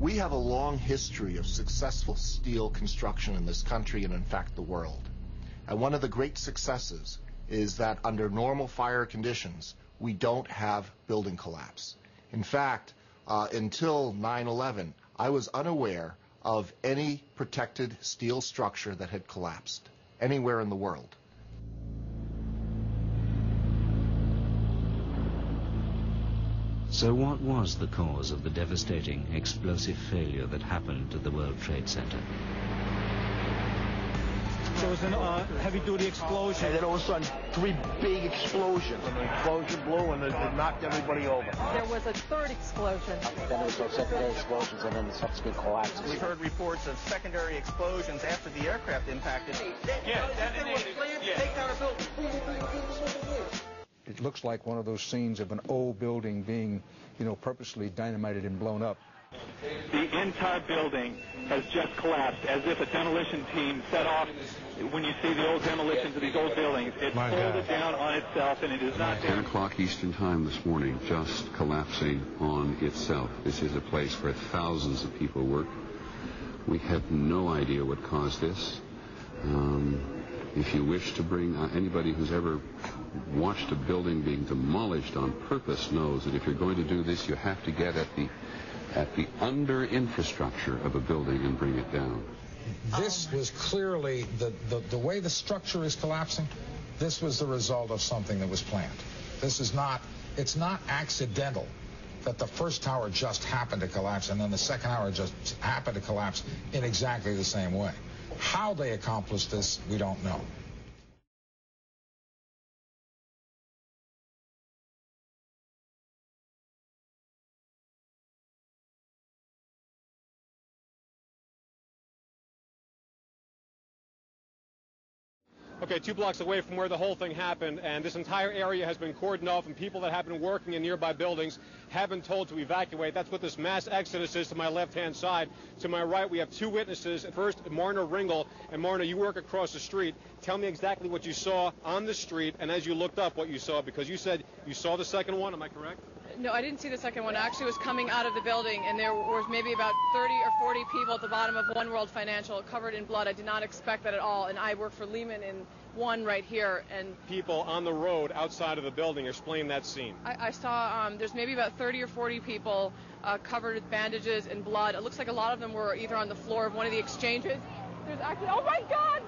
We have a long history of successful steel construction in this country and in fact the world. And one of the great successes is that under normal fire conditions, we don't have building collapse. In fact, until 9/11, I was unaware of any protected steel structure that had collapsed anywhere in the world. So what was the cause of the devastating explosive failure that happened at the World Trade Center? There was a heavy-duty explosion. And then all of a sudden, 3 big explosions. And the explosion blew and it knocked everybody over. There was a third explosion. Then there was those secondary explosions and then the subsequent collapses. We've heard reports of secondary explosions after the aircraft impacted. It looks like one of those scenes of an old building being, purposely dynamited and blown up. The entire building has just collapsed, as if a demolition team set off. When you see the old demolitions of these old buildings, it's folded down on itself, and it is not... 10 o'clock Eastern Time this morning, just collapsing on itself. This is a place where thousands of people work. We have no idea what caused this. If you wish to bring anybody who's ever watched a building being demolished on purpose knows that if you're going to do this, you have to get at the under infrastructure of a building and bring it down. This was clearly the way the structure is collapsing. This was the result of something that was planned. It's not accidental that the first tower just happened to collapse and then the second tower just happened to collapse in exactly the same way. How they accomplished this, we don't know. Okay, 2 blocks away from where the whole thing happened, and this entire area has been cordoned off, and people that have been working in nearby buildings have been told to evacuate. That's what this mass exodus is to my left-hand side. To my right, we have 2 witnesses. First, Marna Ringel. And Marna, you work across the street. Tell me exactly what you saw on the street, and as you looked up, what you saw, because you said you saw the second one. Am I correct? No, I didn't see the second one. I actually was coming out of the building, and there was maybe about 30 or 40 people at the bottom of One World Financial covered in blood. I did not expect that at all, and I work for Lehman in One right here. And people on the road outside of the building. Explain that scene. I saw there's maybe about 30 or 40 people covered with bandages and blood. It looks like a lot of them were either on the floor of one of the exchanges. There's actually, oh my God!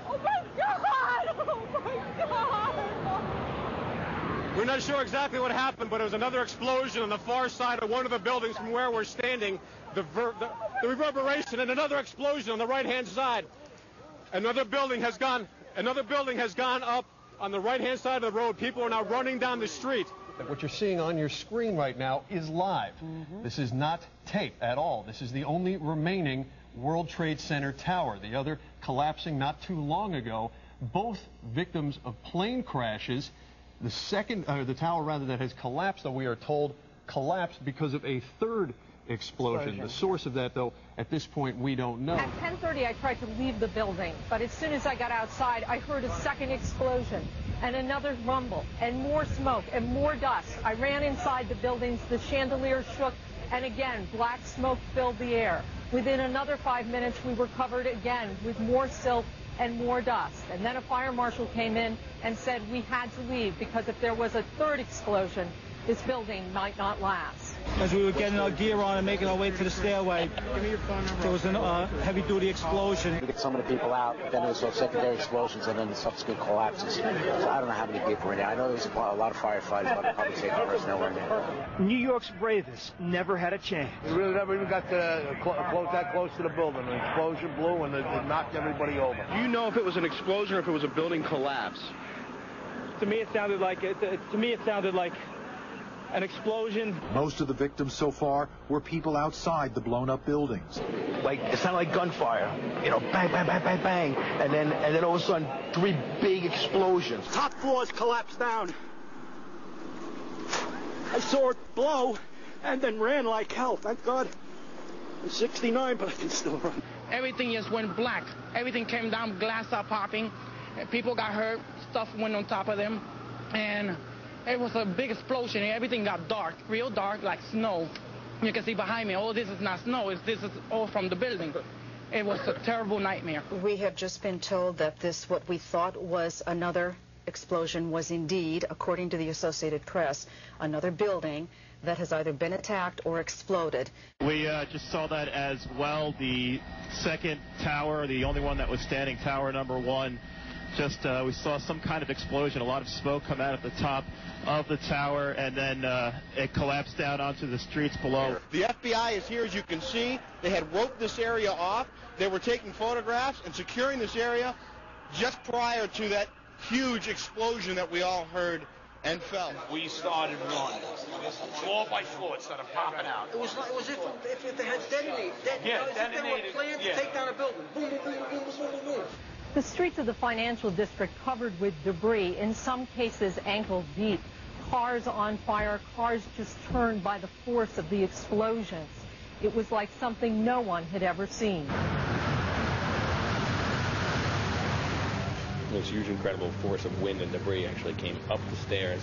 Oh my God! Oh my God! We're not sure exactly what happened, but it was another explosion on the far side of one of the buildings from where we're standing. The reverberation and another explosion on the right-hand side. Another building has gone up on the right-hand side of the road. People are now running down the street. What you're seeing on your screen right now is live. This is not tape at all. This is the only remaining World Trade Center tower. The other collapsing not too long ago. Both victims of plane crashes. The tower rather that has collapsed, though we are told collapsed because of a third explosion. The source of that, though, at this point we don't know. At 10:30, I tried to leave the building, but as soon as I got outside, I heard a second explosion and another rumble and more smoke and more dust. I ran inside the buildings, the chandelier shook, and again, black smoke filled the air. Within another 5 minutes, we were covered again with more silt and more dust. And then a fire marshal came in and said we had to leave because if there was a third explosion, this building might not last. As we were getting our gear on and making our way to the stairway, there was a heavy-duty explosion. We get some of the people out, then there was those secondary explosions and then the subsequent collapses. So I don't know how many people were in there. I know there was a lot of firefighters, but public safety personnel were in there. New York's bravest never had a chance. We really never even got to that close to the building. An explosion blew and it knocked everybody over. Do you know if it was an explosion or if it was a building collapse? To me, it sounded like an explosion. Most of the victims so far were people outside the blown-up buildings. It sounded like gunfire, bang, bang, bang, bang, bang, and then all of a sudden, 3 big explosions. Top floors collapsed down. I saw it blow, and then ran like hell. Thank God. I'm 69, but I can still run. Everything just went black. Everything came down, glass started popping. People got hurt, stuff went on top of them, and it was a big explosion. Everything got dark, real dark, like snow. You can see behind me, all this is not snow, this is all from the building. It was a terrible nightmare. We have just been told that this, what we thought was another explosion, was indeed, according to the Associated Press, another building that has either been attacked or exploded. We just saw that as well. The second tower, the only one that was standing, tower number 1, just we saw some kind of explosion, a lot of smoke come out at the top of the tower, and then it collapsed down onto the streets below. The FBI is here, as you can see. They had roped this area off. They were taking photographs and securing this area just prior to that huge explosion that we all heard and felt. We started running. Floor by floor, it started popping out. It was if they had detonated. Yeah, detonated. They were planned to take down a building. Boom, boom, boom, boom, boom, boom, boom. The streets of the financial district covered with debris, in some cases ankle deep. Cars on fire, cars just turned by the force of the explosions. It was like something no one had ever seen. This huge, incredible force of wind and debris actually came up the stairs,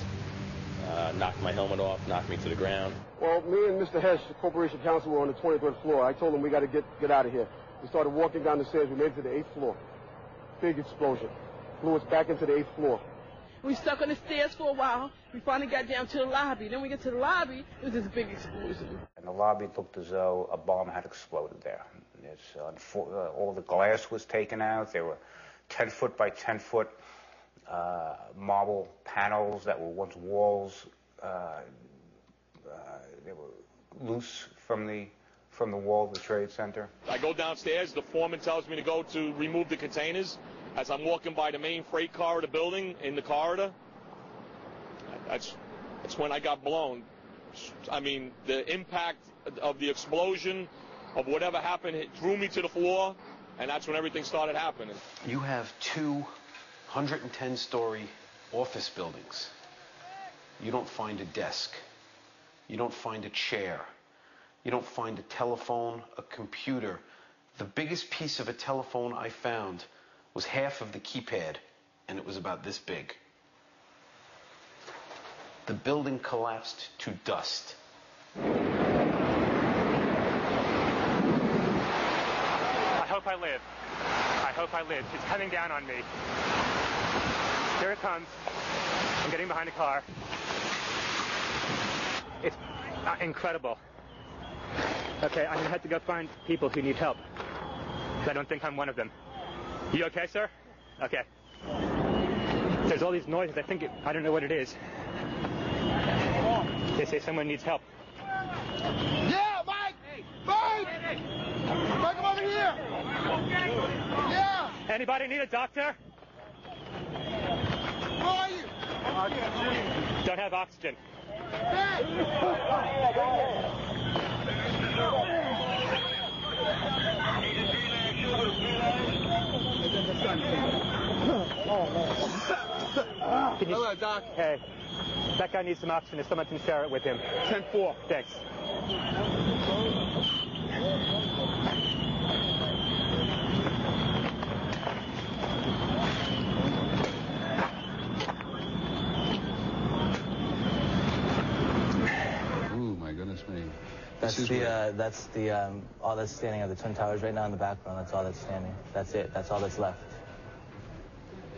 knocked my helmet off, knocked me to the ground. Well, me and Mr. Hesh, the corporation counsel, were on the 23rd floor. I told him we got to get out of here. We started walking down the stairs. We made it to the 8th floor. Big explosion. Flew us back into the 8th floor. We stuck on the stairs for a while. We finally got down to the lobby. Then we get to the lobby, it was this big explosion. And the lobby looked as though a bomb had exploded there. All the glass was taken out. There were 10-foot by 10-foot marble panels that were once walls. They were loose from the wall of the Trade Center. I go downstairs. The foreman tells me to go to remove the containers. As I'm walking by the main freight car of the building, in the corridor, that's when I got blown. I mean, the impact of the explosion, of whatever happened, it threw me to the floor, and that's when everything started happening. You have 2 110-story office buildings. You don't find a desk. You don't find a chair. You don't find a telephone, a computer. The biggest piece of a telephone I found was half of the keypad, and it was about this big. The building collapsed to dust. I hope I live. I hope I live. It's coming down on me. Here it comes. I'm getting behind a car. It's incredible. Okay, I'm gonna have to go find people who need help. I don't think I'm one of them. You okay, sir? Okay. There's all these noises. I don't know what it is. They say someone needs help. Yeah, Mike! Mike! Mike, come over here! Yeah! Anybody need a doctor? Where are you? Don't have oxygen. Hello, Doc. Hey, that guy needs some oxygen. If someone can share it with him. 10-4. Thanks. Oh my goodness me. That's all that's standing at the Twin Towers right now in the background. That's all that's standing. That's it. That's all that's left.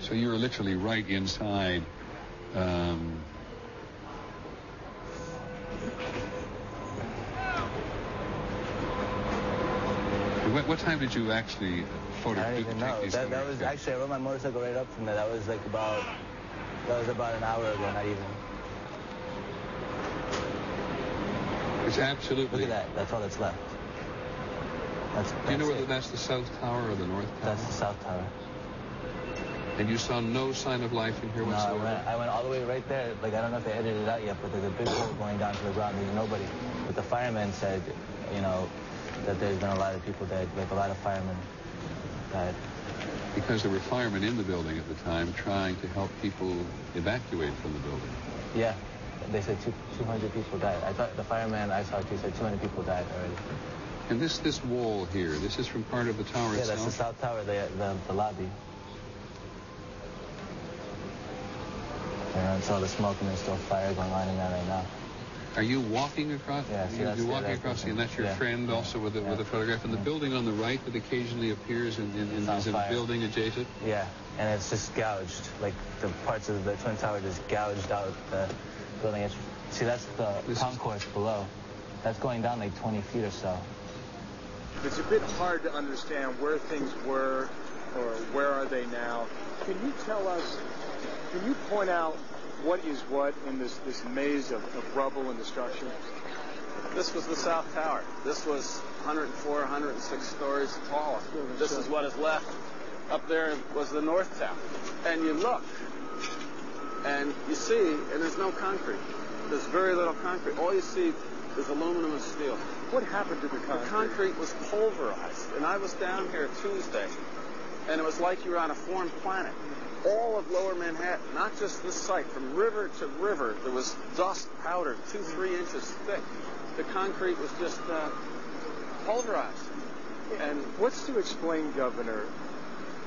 So you're literally right inside. What time did you actually photograph? I don't even know. That was actually, I rode my motorcycle right up from there. That was about an hour ago, not even. It's absolutely. Look at that. That's all that's left. Do you know whether that's the South Tower or the North Tower? That's the South Tower. And you saw no sign of life in here whatsoever? No, I went all the way right there. Like, I don't know if they edited it out yet, but there's a big hole going down to the ground. There's nobody. But the firemen said, you know, that there's been a lot of people dead, like a lot of firemen died. Because there were firemen in the building at the time trying to help people evacuate from the building. Yeah, they said 200 people died. I thought the fireman I saw said 200 people died already. And this wall here, this is from part of the tower itself? Yeah, that's the South Tower, the lobby. And it's all the smoke and there's still fire going on in there right now. Are you walking across? Yeah, you're walking across, and that's your friend also with a photograph. And the building on the right that occasionally appears is a building adjacent? Yeah, and it's just gouged. Like the parts of the Twin Tower just gouged out the building. See, that's the concourse below. That's going down like 20 feet or so. It's a bit hard to understand where things were or where are they now. Can you tell us, can you point out what is what in this maze of rubble and destruction? This was the South Tower. This was 104, 106 stories tall. This is what is left. Up there was the North Tower. And you look, and you see, and there's no concrete. There's very little concrete. All you see is aluminum and steel. What happened to the concrete? The concrete was pulverized. And I was down here Tuesday, and it was like you were on a foreign planet. All of lower Manhattan, not just this site, from river to river, there was dust powdered 2-3 inches thick. The concrete was just pulverized. And what's to explain, Governor,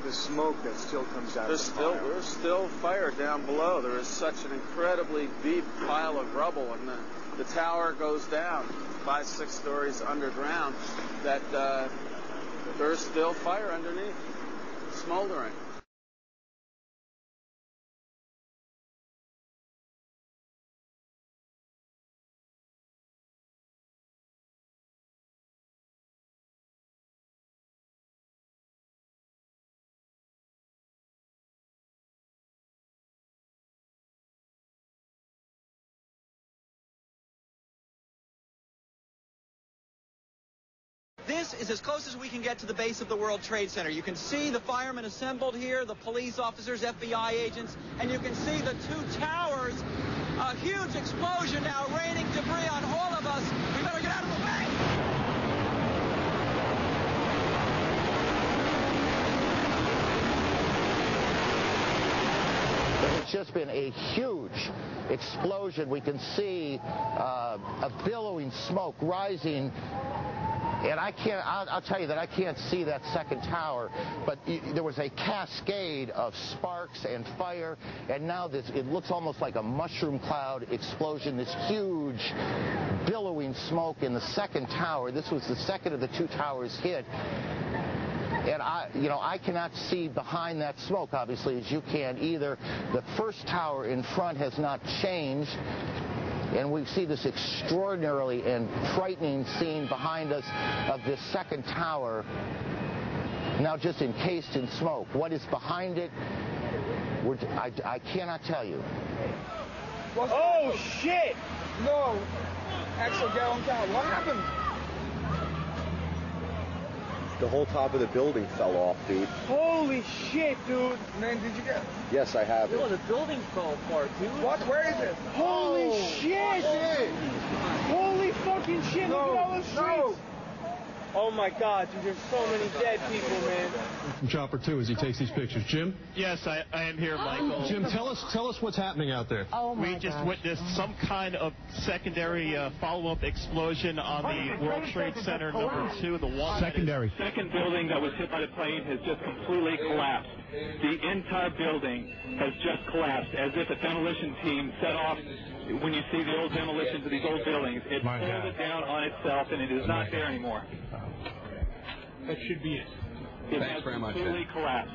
the smoke that still comes out of the fire? There's still fire down below. There is such an incredibly deep pile of rubble, and the tower goes down 5-6 stories underground, that there's still fire underneath, smoldering. This is as close as we can get to the base of the World Trade Center. You can see the firemen assembled here, the police officers, FBI agents, and you can see the two towers. A huge explosion now raining debris on all of us. We better get out of the way. It's just been a huge explosion. We can see a billowing smoke rising. And I'll tell you that I can't see that second tower, but there was a cascade of sparks and fire, and now it looks almost like a mushroom cloud explosion, this huge billowing smoke in the second tower. This was the second of the two towers hit. And I cannot see behind that smoke, obviously, as you can either. The first tower in front has not changed. And we see this extraordinarily and frightening scene behind us of this second tower, now just encased in smoke. What is behind it, I cannot tell you. Oh, shit! No! Axel, get on down. What happened? The whole top of the building fell off, dude. Holy shit, dude! Man, did you get... Yes, I have it. Oh, the building fell apart, dude. What? Where is it? Holy shit! Holy fucking shit! Look at all the streets! Oh my God, dude, there's so many dead people, man. From Chopper 2 as he takes these pictures. Jim? Yes, I am here, Michael. Jim, tell us what's happening out there. Oh my We just witnessed some kind of secondary follow-up explosion on the World Trade Center #2. The one secondary. The second building that was hit by the plane has just completely collapsed. The entire building has just collapsed, as if a demolition team set off. When you see the old demolitions of these old buildings, it pulled it down on itself, and it is not there anymore. That should be it. Thanks very much. Completely collapsed.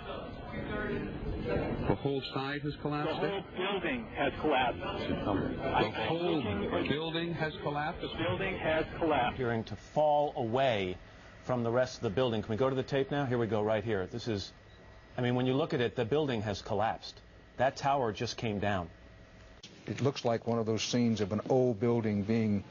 The whole side has collapsed? The whole building has collapsed. The whole building has collapsed? The building has collapsed. Appearing to fall away from the rest of the building. Can we go to the tape now? Here we go, right here. This is, I mean, when you look at it, the building has collapsed. That tower just came down. It looks like one of those scenes of an old building being,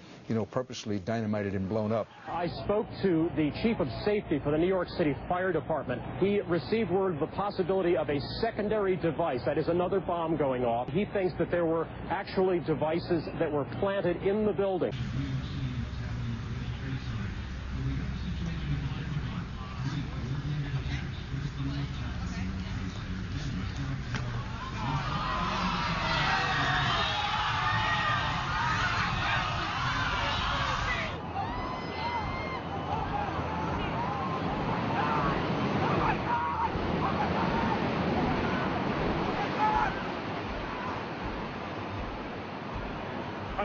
purposely dynamited and blown up. I spoke to the chief of safety for the New York City Fire Department. He received word of the possibility of a secondary device, that is another bomb going off. He thinks that there were actually devices that were planted in the building.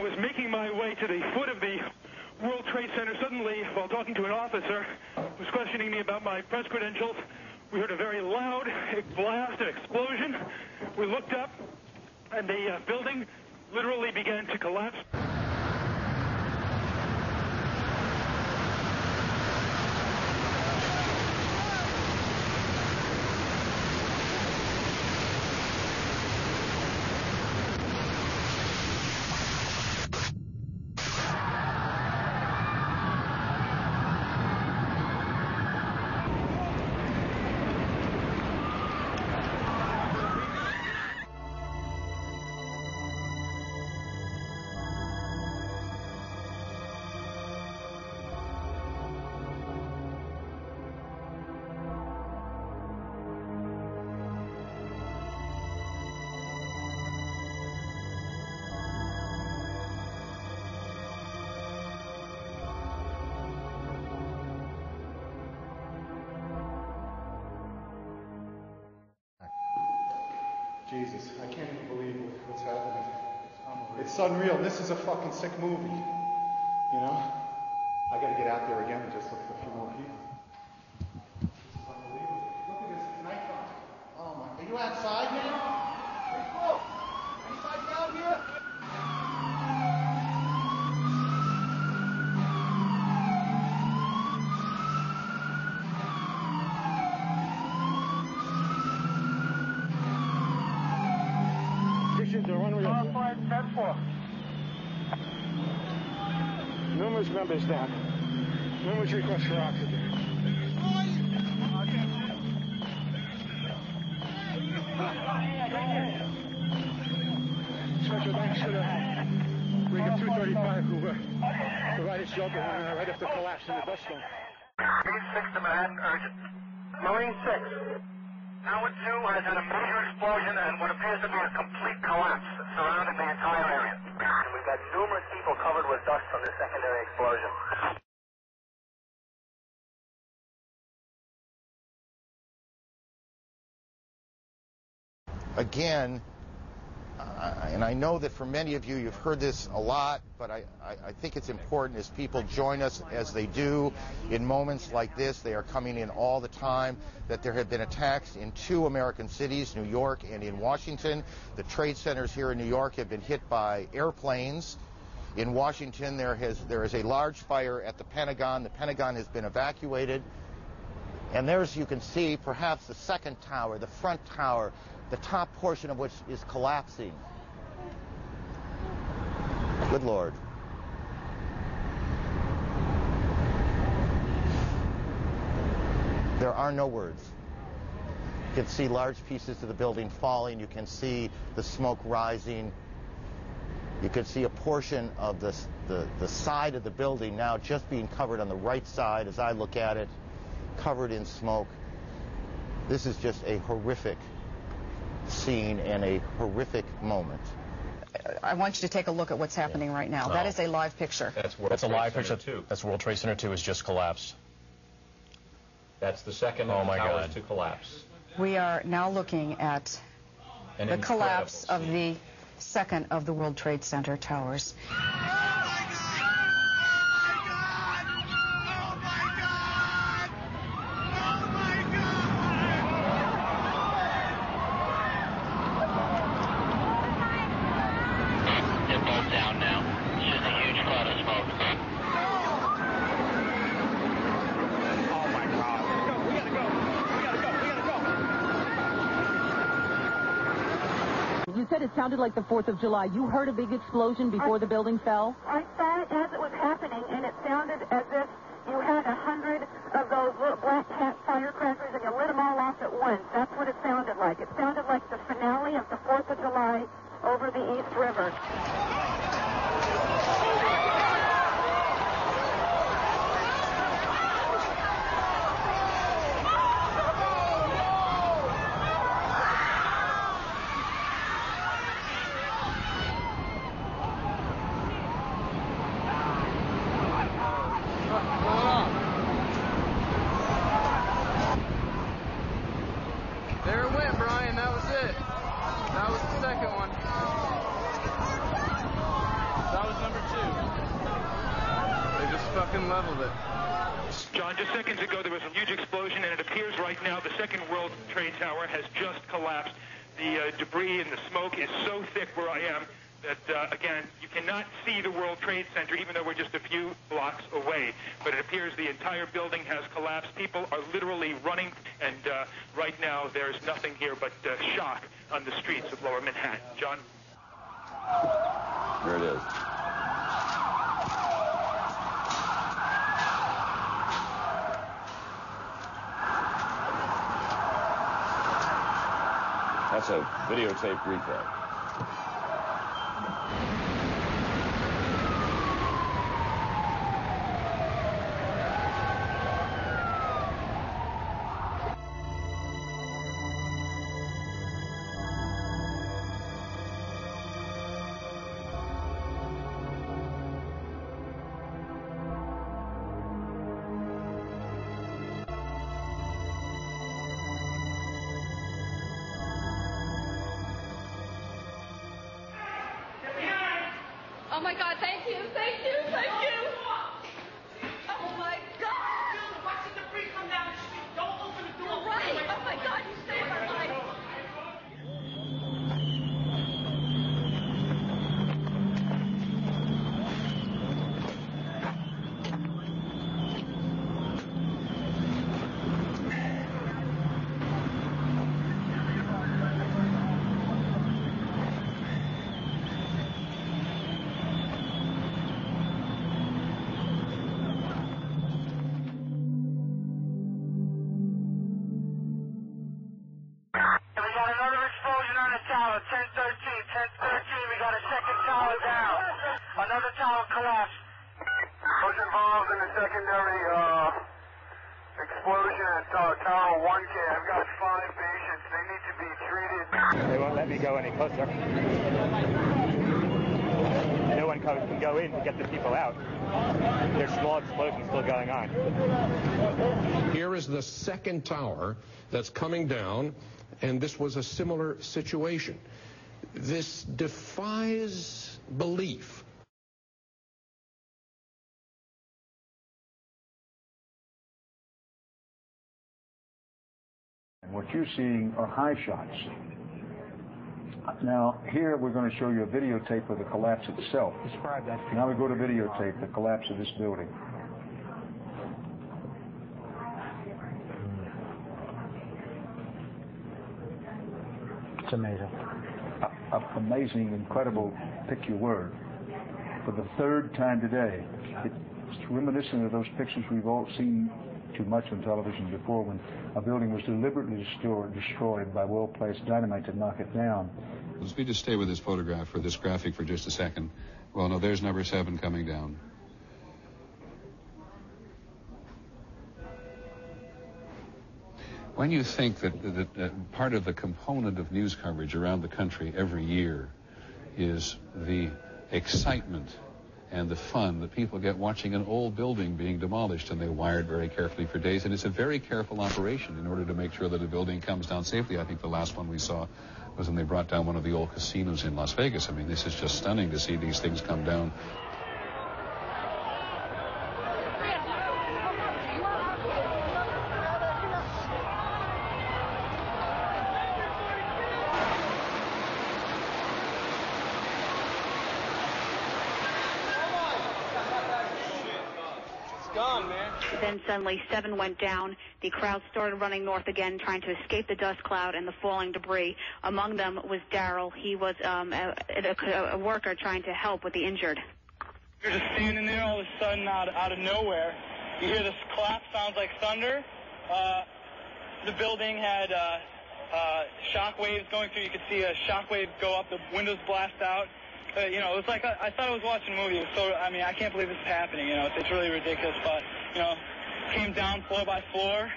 I was making my way to the foot of the World Trade Center. Suddenly, while talking to an officer who was questioning me about my press credentials, we heard a very loud blast, an explosion. We looked up, and the building literally began to collapse. Jesus, I can't even believe what's happening. It's unreal. This is a fucking sick movie. You know? I gotta get out there again and just look for a few more people. This is unbelievable. Look at this, it's nighttime. Oh my, are you outside now? Hey, cool. Anybody out here? Numerous members down. Numerous requests for oxygen. Special thanks to the Rig of 235 who provided shelter right after the collapse in the dust storm. Marine 6 to Manhattan, urgent. Marine 6. Tower 2 has had a major explosion and what appears to be a complete collapse surrounding the entire area. We've got numerous people covered with dust from the secondary explosion. Again, and I know that for many of you, you've heard this a lot, but I think it's important as people join us as they do in moments like this. They are coming in all the time, that there have been attacks in 2 American cities, New York and in Washington. The trade centers here in New York have been hit by airplanes. In Washington, there is a large fire at the Pentagon. The Pentagon has been evacuated. And there, as you can see, perhaps the second tower, the front tower, the top portion of which is collapsing. Good Lord. There are no words. You can see large pieces of the building falling. You can see the smoke rising. You can see a portion of the side of the building now just being covered on the right side as I look at it, covered in smoke. This is just a horrific scene and a horrific moment. I want you to take a look at what's happening right now. That is a live picture. That's a live picture too. That's World Trade Center 2 has just collapsed. That's the second of the towers to collapse. We are now looking at the collapse of the second of the World Trade Center towers. You said it sounded like the 4th of July. You heard a big explosion before the building fell? I saw it as it was happening, and it sounded as if you had 100 of those little black cat firecrackers and you lit them all off at once. That's what it sounded like. It sounded like the finale of the 4th of July over the East River. There it went, Brian. That was it. That was the second one. fucking leveled it. John, just seconds ago there was a huge explosion, and it appears right now the second World Trade Tower has just collapsed. The debris and the smoke is so thick where I am that, again, you cannot see the World Trade Center, even though we're just a few blocks away. But it appears the entire building has collapsed. People are literally running, and right now there's nothing here but shock on the streets of Lower Manhattan. John? There it is. That's a videotape replay. Oh my God, thank you, thank you, thank you. Oh my God. Watch the debris come down the street. Don't open the door. Right. Oh my God, you saved my life. Tower, 1013, 1013, we got a second tower down. Another tower collapsed. Who's involved in the secondary explosion at Tower 1K? I've got 5 patients. They need to be treated. They won't let me go any closer. No one can go in to get the people out. There's small explosions still going on. Here is the second tower that's coming down, and this was a similar situation. This defies belief. And what you're seeing are high shots. Now, here we're going to show you a videotape of the collapse itself. Describe that. Now we go to videotape the collapse of this building. It's amazing. Amazing, incredible, pick your word. For the third time today, it's reminiscent of those pictures we've all seen too much on television before, when a building was deliberately destroyed by well-placed dynamite to knock it down. Let's just stay with this photograph for this graphic for just a second. Well, no, there's number 7 coming down. When you think that part of the component of news coverage around the country every year is the excitement and the fun that people get watching an old building being demolished, and they wire it very carefully for days, and it's a very careful operation in order to make sure that a building comes down safely. I think the last one we saw was when they brought down one of the old casinos in Las Vegas. I mean, this is just stunning to see these things come down. Then suddenly 7 went down. The crowd started running north again, trying to escape the dust cloud and the falling debris. Among them was Daryl. He was a worker trying to help with the injured. You're just standing there all of a sudden out of nowhere. You hear this clap, sounds like thunder. The building had shock waves going through. You could see a shock wave go up, the windows blast out. It was like I thought I was watching a movie. It was so, I mean, I can't believe this is happening. It's really ridiculous. But came down floor by floor.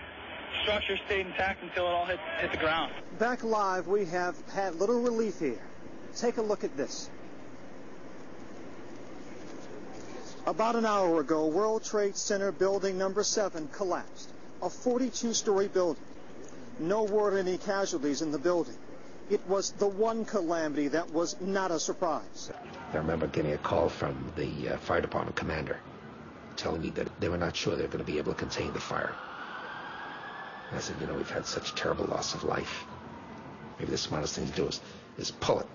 Structure stayed intact until it all hit the ground. Back live, we have had little relief here. Take a look at this. About an hour ago, World Trade Center building number 7 collapsed. A 42-story building. No word of any casualties in the building. It was the one calamity that was not a surprise. I remember getting a call from the fire department commander telling me that they were not sure they were going to be able to contain the fire. And I said, you know, we've had such terrible loss of life. Maybe the smartest thing to do is pull it.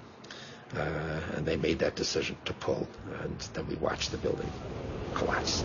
And they made that decision to pull, and then we watched the building collapse.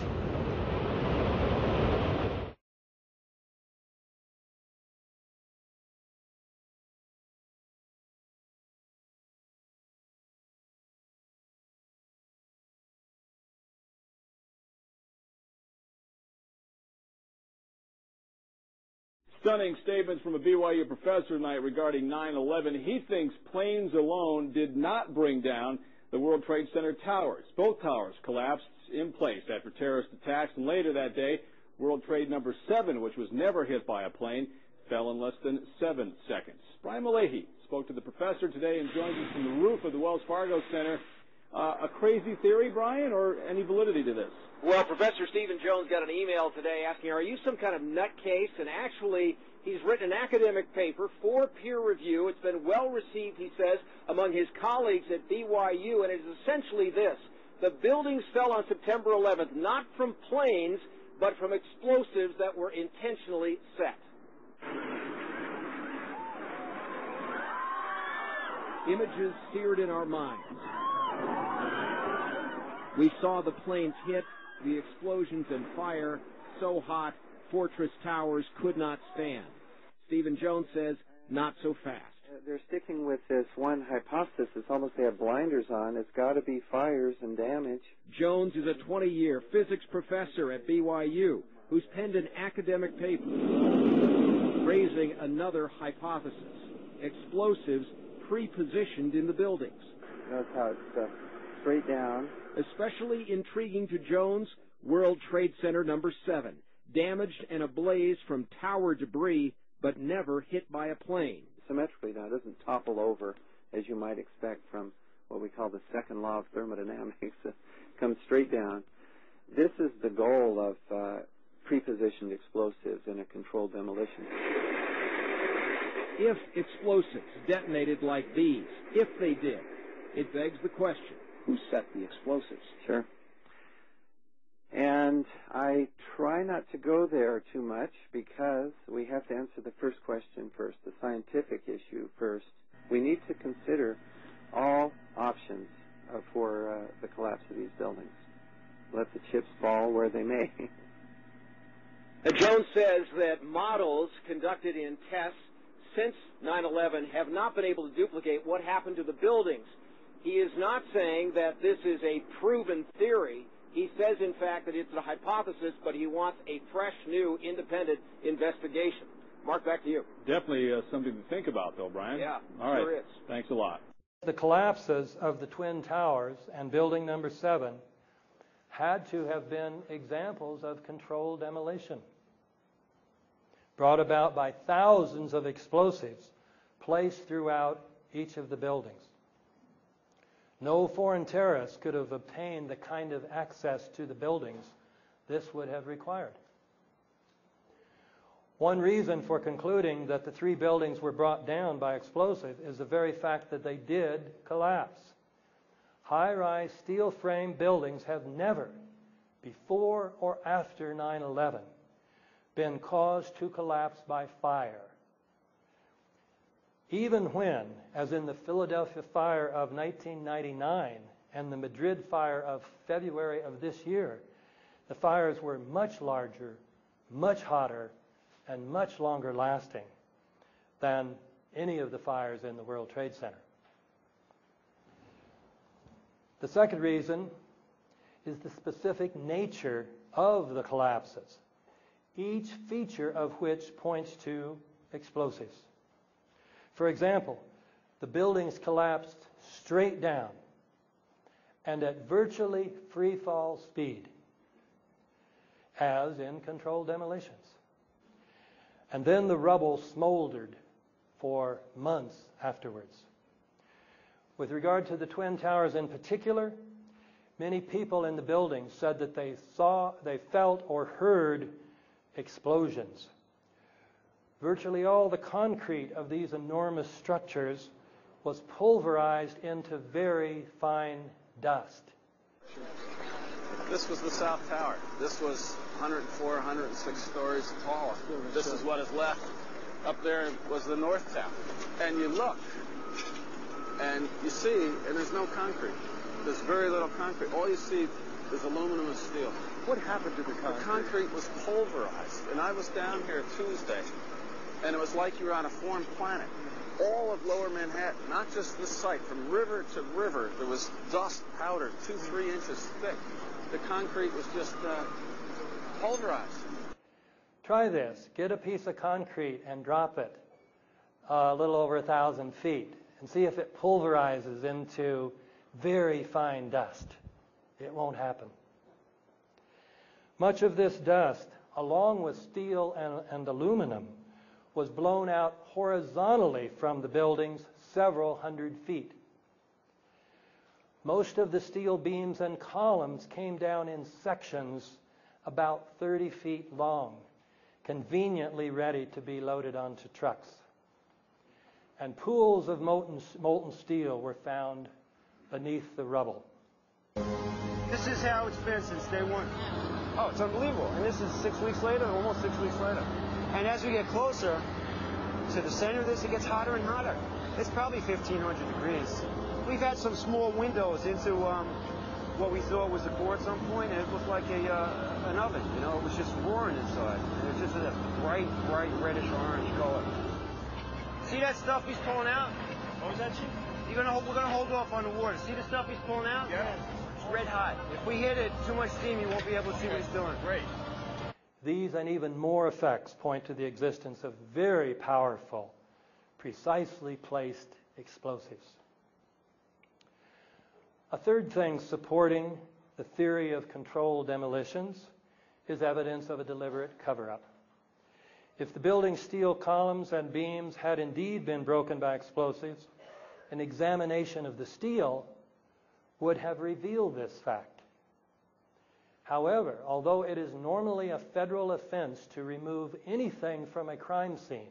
Stunning statements from a BYU professor tonight regarding 9/11. He thinks planes alone did not bring down the World Trade Center towers. Both towers collapsed in place after terrorist attacks, and later that day, World Trade number 7, which was never hit by a plane, fell in less than 7 seconds. Brian Malahy spoke to the professor today and joins us from the roof of the Wells Fargo Center. A crazy theory, Brian, or any validity to this? Well, Professor Stephen Jones got an email today asking, are you some kind of nutcase? And actually, he's written an academic paper for peer review. It's been well received, he says, among his colleagues at BYU, and it is essentially this. The buildings fell on September 11th, not from planes, but from explosives that were intentionally set. Images seared in our minds. We saw the planes hit, the explosions and fire, so hot, Fortress Towers could not stand. Stephen Jones says, not so fast. They're sticking with this one hypothesis. It's almost they have blinders on. It's got to be fires and damage. Jones is a 20-year physics professor at BYU who's penned an academic paper raising another hypothesis. Explosives pre-positioned in the buildings. Notice how it's straight down. Especially intriguing to Jones, World Trade Center number 7, damaged and ablaze from tower debris, but never hit by a plane. Symmetrically now, it doesn't topple over, as you might expect from what we call the second law of thermodynamics. It comes straight down. This is the goal of pre-positioned explosives in a controlled demolition. If explosives detonated like these, if they did, it begs the question, who set the explosives? Sure. And I try not to go there too much because we have to answer the first question first, the scientific issue first. We need to consider all options for the collapse of these buildings. Let the chips fall where they may. Jones says that models conducted in tests since 9/11 have not been able to duplicate what happened to the buildings. He is not saying that this is a proven theory. He says, in fact, that it's a hypothesis, but he wants a fresh, new, independent investigation. Mark, back to you. Definitely something to think about, though, Brian. Yeah, all right. sure is. Thanks a lot. The collapses of the Twin Towers and Building Number 7 had to have been examples of controlled demolition, brought about by thousands of explosives placed throughout each of the buildings. No foreign terrorists could have obtained the kind of access to the buildings this would have required. One reason for concluding that the 3 buildings were brought down by explosive is the very fact that they did collapse. High-rise steel frame buildings have never, before or after 9/11, been caused to collapse by fire. Even when, as in the Philadelphia fire of 1999 and the Madrid fire of February of this year, the fires were much larger, much hotter, and much longer lasting than any of the fires in the World Trade Center. The second reason is the specific nature of the collapses, each feature of which points to explosives. For example, the buildings collapsed straight down and at virtually free-fall speed, as in controlled demolitions. And then the rubble smoldered for months afterwards. With regard to the Twin Towers in particular, many people in the building said that they felt or heard explosions. Virtually all the concrete of these enormous structures was pulverized into very fine dust. This was the South Tower. This was 104, 106 stories tall. This is what is left. Up there was the North Tower. And you look, and you see, and there's no concrete. There's very little concrete. All you see is aluminum and steel. What happened to the concrete? The concrete was pulverized. And I was down here Tuesday, and it was like you were on a foreign planet. All of Lower Manhattan, not just this site, from river to river, there was dust powder 2-3 inches thick. The concrete was just pulverized. Try this. Get a piece of concrete and drop it a little over 1,000 feet and see if it pulverizes into very fine dust. It won't happen. Much of this dust, along with steel and aluminum, was blown out horizontally from the buildings several hundred feet. Most of the steel beams and columns came down in sections about 30 feet long, conveniently ready to be loaded onto trucks. And pools of molten steel were found beneath the rubble. This is how it's been since day one. Oh, it's unbelievable. And this is 6 weeks later, almost 6 weeks later. And as we get closer to the center of this, it gets hotter and hotter. It's probably 1,500 degrees. We've had some small windows into what we thought was a core at some point, and it looked like an oven. You know, it was just roaring inside. And it was just a bright reddish orange color. See that stuff he's pulling out? What was that, Chief? We're gonna hold off on the water. See the stuff he's pulling out? Yeah. It's red hot. If we hit it too much steam, you won't be able to see what he's doing. Great. These and even more effects point to the existence of very powerful, precisely placed explosives. A third thing supporting the theory of controlled demolitions is evidence of a deliberate cover-up. If the building's steel columns and beams had indeed been broken by explosives, an examination of the steel would have revealed this fact. However, although it is normally a federal offense to remove anything from a crime scene,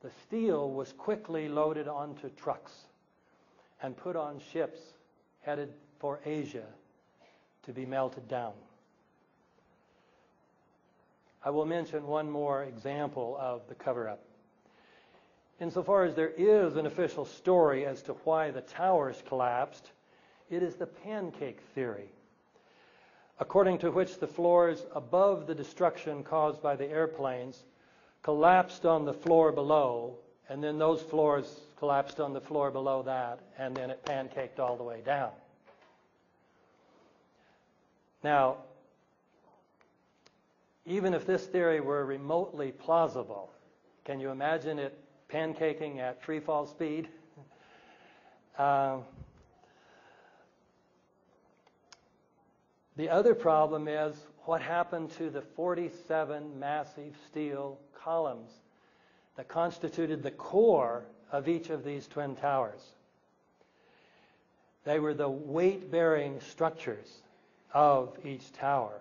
the steel was quickly loaded onto trucks and put on ships headed for Asia to be melted down. I will mention one more example of the cover-up. Insofar as there is an official story as to why the towers collapsed, it is the pancake theory, according to which the floors above the destruction caused by the airplanes collapsed on the floor below, and then those floors collapsed on the floor below that, and then it pancaked all the way down. Now, even if this theory were remotely plausible, can you imagine it pancaking at free fall speed? The other problem is what happened to the 47 massive steel columns that constituted the core of each of these twin towers. They were the weight-bearing structures of each tower.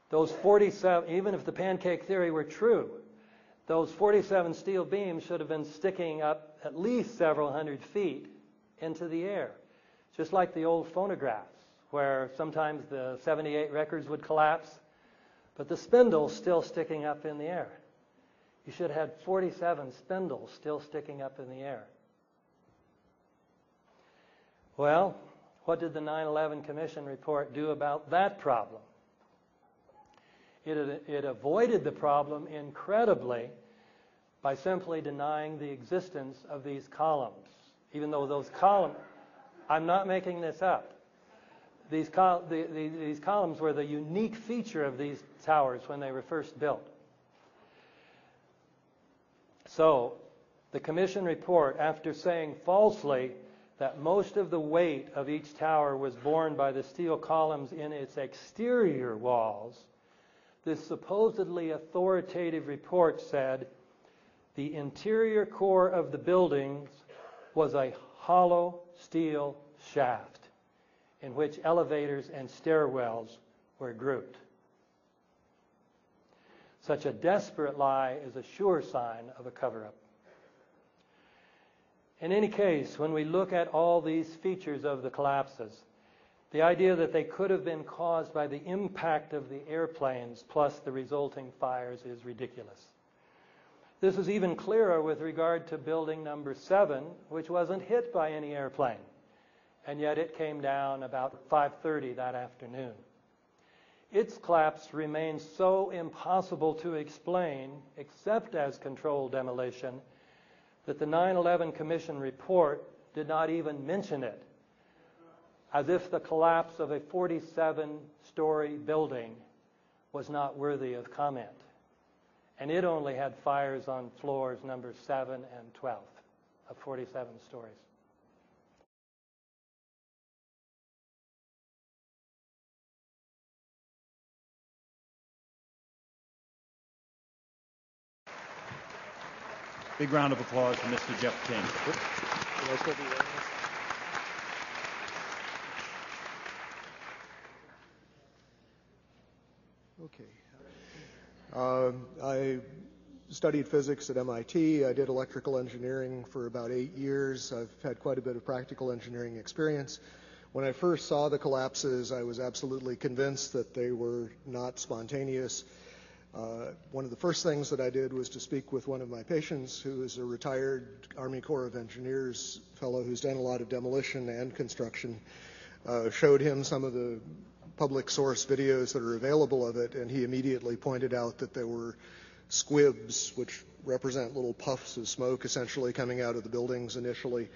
Those 47, even if the pancake theory were true, those 47 steel beams should have been sticking up at least several hundred feet into the air, just like the old phonographs, where sometimes the 78 records would collapse, but the spindle's still sticking up in the air. You should have had 47 spindles still sticking up in the air. Well, what did the 9/11 Commission report do about that problem? It avoided the problem incredibly by simply denying the existence of these columns, even though those columns, I'm not making this up. These columns were the unique feature of these towers when they were first built. So, the Commission report, after saying falsely that most of the weight of each tower was borne by the steel columns in its exterior walls, this supposedly authoritative report said the interior core of the buildings was a hollow steel shaft in which elevators and stairwells were grouped. Such a desperate lie is a sure sign of a cover-up. In any case, when we look at all these features of the collapses, The idea that they could have been caused by the impact of the airplanes plus the resulting fires is ridiculous. This is even clearer with regard to building number 7, which wasn't hit by any airplane, and yet it came down about 5:30 that afternoon. Its collapse remains so impossible to explain, except as controlled demolition, that the 9/11 Commission report did not even mention it, as if the collapse of a 47-story building was not worthy of comment. And it only had fires on floors number 7 and 12 of 47 stories. Big round of applause for Mr. Jeff King. Okay. I studied physics at MIT. I did electrical engineering for about 8 years. I've had quite a bit of practical engineering experience. When I first saw the collapses, I was absolutely convinced that they were not spontaneous. One of the first things that I did was to speak with one of my patients, who is a retired Army Corps of Engineers fellow who's done a lot of demolition and construction. Showed him some of the public source videos that are available of it, and he immediately pointed out that there were squibs, which represent little puffs of smoke essentially coming out of the buildings initially,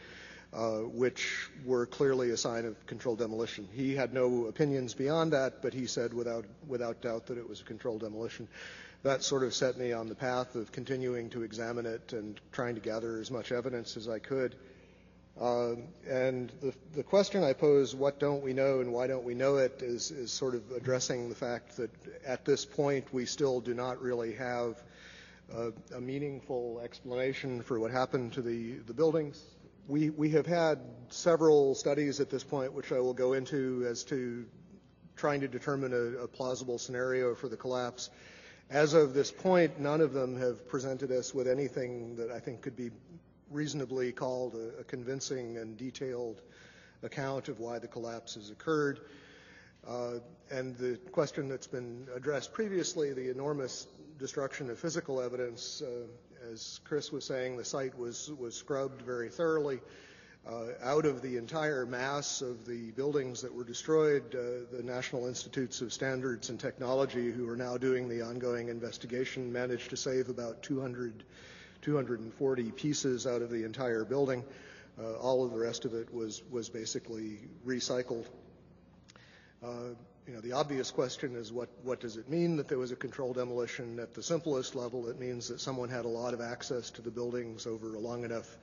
which were clearly a sign of controlled demolition. He had no opinions beyond that, but he said without doubt that it was a controlled demolition. That sort of set me on the path of continuing to examine it and trying to gather as much evidence as I could. And the question I pose, what don't we know and why don't we know it, is sort of addressing the fact that at this point we still do not really have a meaningful explanation for what happened to the buildings. We have had several studies at this point, which I will go into, as to trying to determine a plausible scenario for the collapse. As of this point, none of them have presented us with anything that I think could be reasonably called a convincing and detailed account of why the collapses occurred. And the question that's been addressed previously, the enormous destruction of physical evidence, as Chris was saying, the site was scrubbed very thoroughly. Out of the entire mass of the buildings that were destroyed, the National Institutes of Standards and Technology, who are now doing the ongoing investigation, managed to save about 240 pieces out of the entire building. All of the rest of it was basically recycled. The obvious question is what does it mean that there was a controlled demolition? At the simplest level, it means that someone had a lot of access to the buildings over a long enough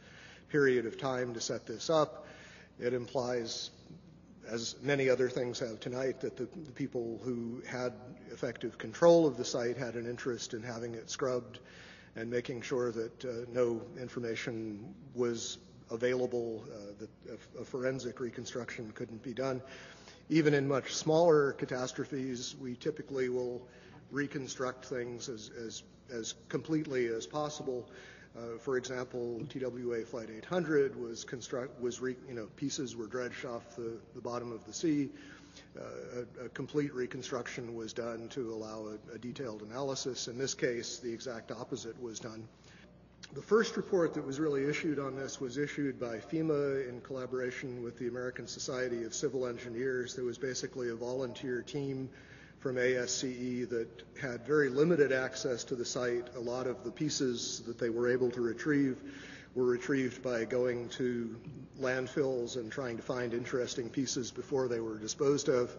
period of time to set this up. It implies, as many other things have tonight, that the people who had effective control of the site had an interest in having it scrubbed and making sure that no information was available, that a forensic reconstruction couldn't be done. Even in much smaller catastrophes, we typically will reconstruct things as completely as possible. For example, TWA Flight 800 pieces were dredged off the bottom of the sea. A complete reconstruction was done to allow a detailed analysis. In this case, the exact opposite was done. The first report that was really issued on this was issued by FEMA in collaboration with the American Society of Civil Engineers. There was basically a volunteer team from ASCE that had very limited access to the site. A lot of the pieces that they were able to retrieve were retrieved by going to landfills and trying to find interesting pieces before they were disposed of.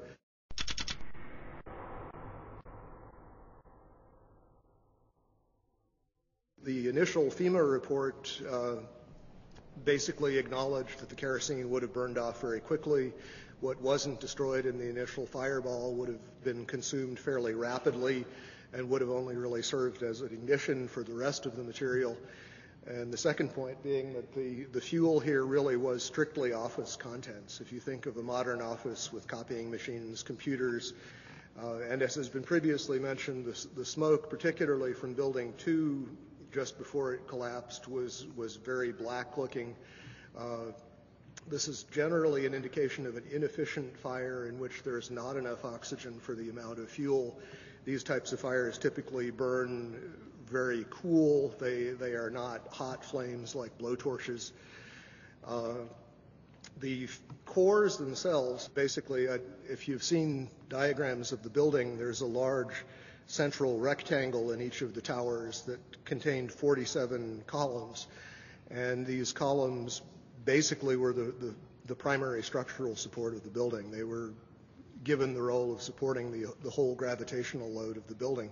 The initial FEMA report basically acknowledged that the kerosene would have burned off very quickly. What wasn't destroyed in the initial fireball would have been consumed fairly rapidly and would have only really served as an ignition for the rest of the material. And the second point being that the fuel here really was strictly office contents. If you think of a modern office with copying machines, computers, and as has been previously mentioned, the smoke, particularly from Building 2, just before it collapsed, was very black looking. This is generally an indication of an inefficient fire in which there is not enough oxygen for the amount of fuel. These types of fires typically burn very cool. They are not hot flames like blowtorches. The cores themselves, basically, if you've seen diagrams of the building, there's a large central rectangle in each of the towers that contained 47 columns. And these columns basically were the primary structural support of the building. They were given the role of supporting the whole gravitational load of the building.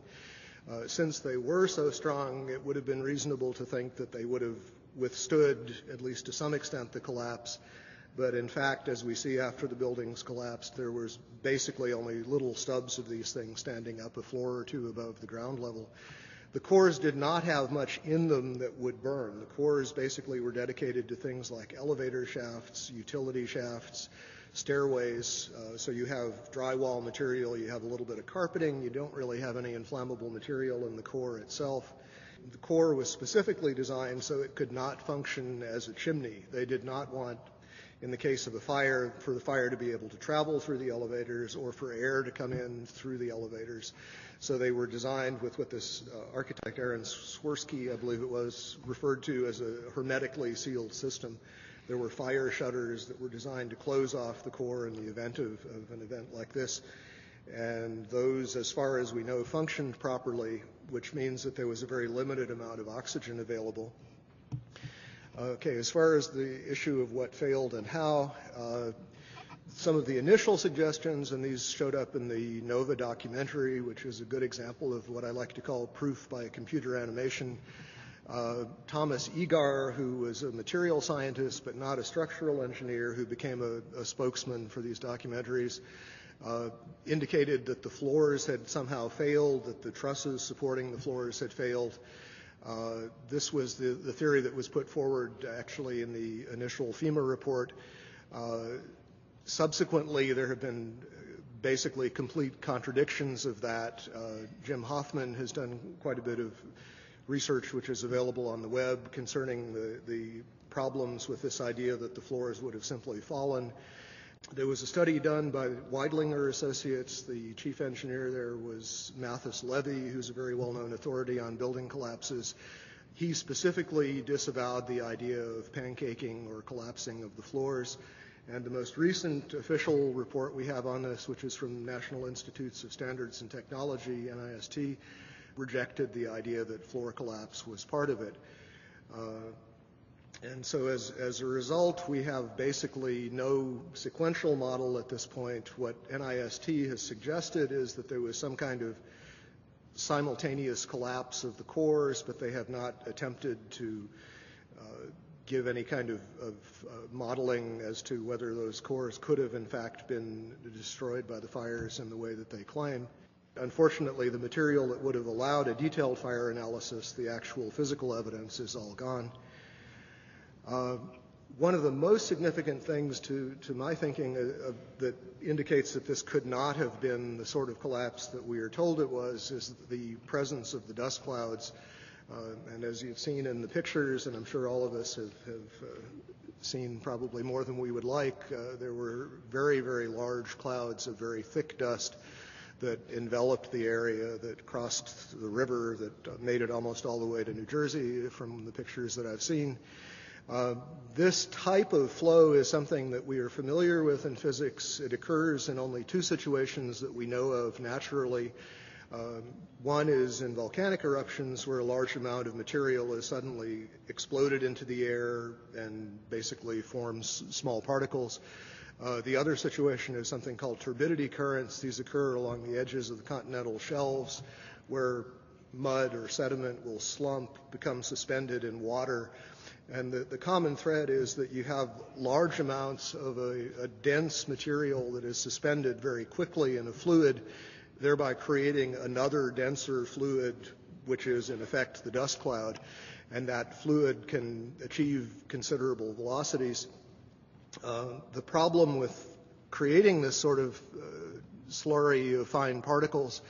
Since they were so strong, it would have been reasonable to think that they would have withstood, at least to some extent, the collapse. But in fact, as we see after the buildings collapsed, there was basically only little stubs of these things standing up a floor or two above the ground level. The cores did not have much in them that would burn. The cores basically were dedicated to things like elevator shafts, utility shafts, stairways. So you have drywall material, you have a little bit of carpeting, you don't really have any inflammable material in the core itself. The core was specifically designed so it could not function as a chimney. They did not want, in the case of a fire, for the fire to be able to travel through the elevators or for air to come in through the elevators. So they were designed with what this architect, Aaron Swirsky, I believe it was, referred to as a hermetically sealed system. There were fire shutters that were designed to close off the core in the event of an event like this. And those, as far as we know, functioned properly, which means that there was a very limited amount of oxygen available. Okay, as far as the issue of what failed and how, some of the initial suggestions, and these showed up in the NOVA documentary, which is a good example of what I like to call proof by computer animation. Thomas Egar, who was a material scientist but not a structural engineer, who became a spokesman for these documentaries, indicated that the floors had somehow failed, that the trusses supporting the floors had failed. This was the theory that was put forward actually in the initial FEMA report. Subsequently, there have been basically complete contradictions of that. Jim Hoffman has done quite a bit of research which is available on the web concerning the problems with this idea that the floors would have simply fallen. There was a study done by Weidlinger Associates. The chief engineer there was Mathis Levy, who's a very well-known authority on building collapses. He specifically disavowed the idea of pancaking or collapsing of the floors. And the most recent official report we have on this, which is from National Institutes of Standards and Technology, NIST, rejected the idea that floor collapse was part of it. And so as a result, we have basically no sequential model at this point. What NIST has suggested is that there was some kind of simultaneous collapse of the cores, but they have not attempted to give any kind of modeling as to whether those cores could have in fact been destroyed by the fires in the way that they claim. Unfortunately, the material that would have allowed a detailed fire analysis, the actual physical evidence, is all gone. One of the most significant things to my thinking that indicates that this could not have been the sort of collapse that we are told it was is the presence of the dust clouds. And as you've seen in the pictures, and I'm sure all of us have seen probably more than we would like, there were very, very large clouds of very thick dust that enveloped the area, that crossed the river, that made it almost all the way to New Jersey from the pictures that I've seen. This type of flow is something that we are familiar with in physics. It occurs in only two situations that we know of naturally. One is in volcanic eruptions where a large amount of material is suddenly exploded into the air and basically forms small particles. The other situation is something called turbidity currents. These occur along the edges of the continental shelves where mud or sediment will slump, become suspended in water. And the common thread is that you have large amounts of a dense material that is suspended very quickly in a fluid, thereby creating another denser fluid, which is in effect the dust cloud. And that fluid can achieve considerable velocities. The problem with creating this sort of slurry of fine particles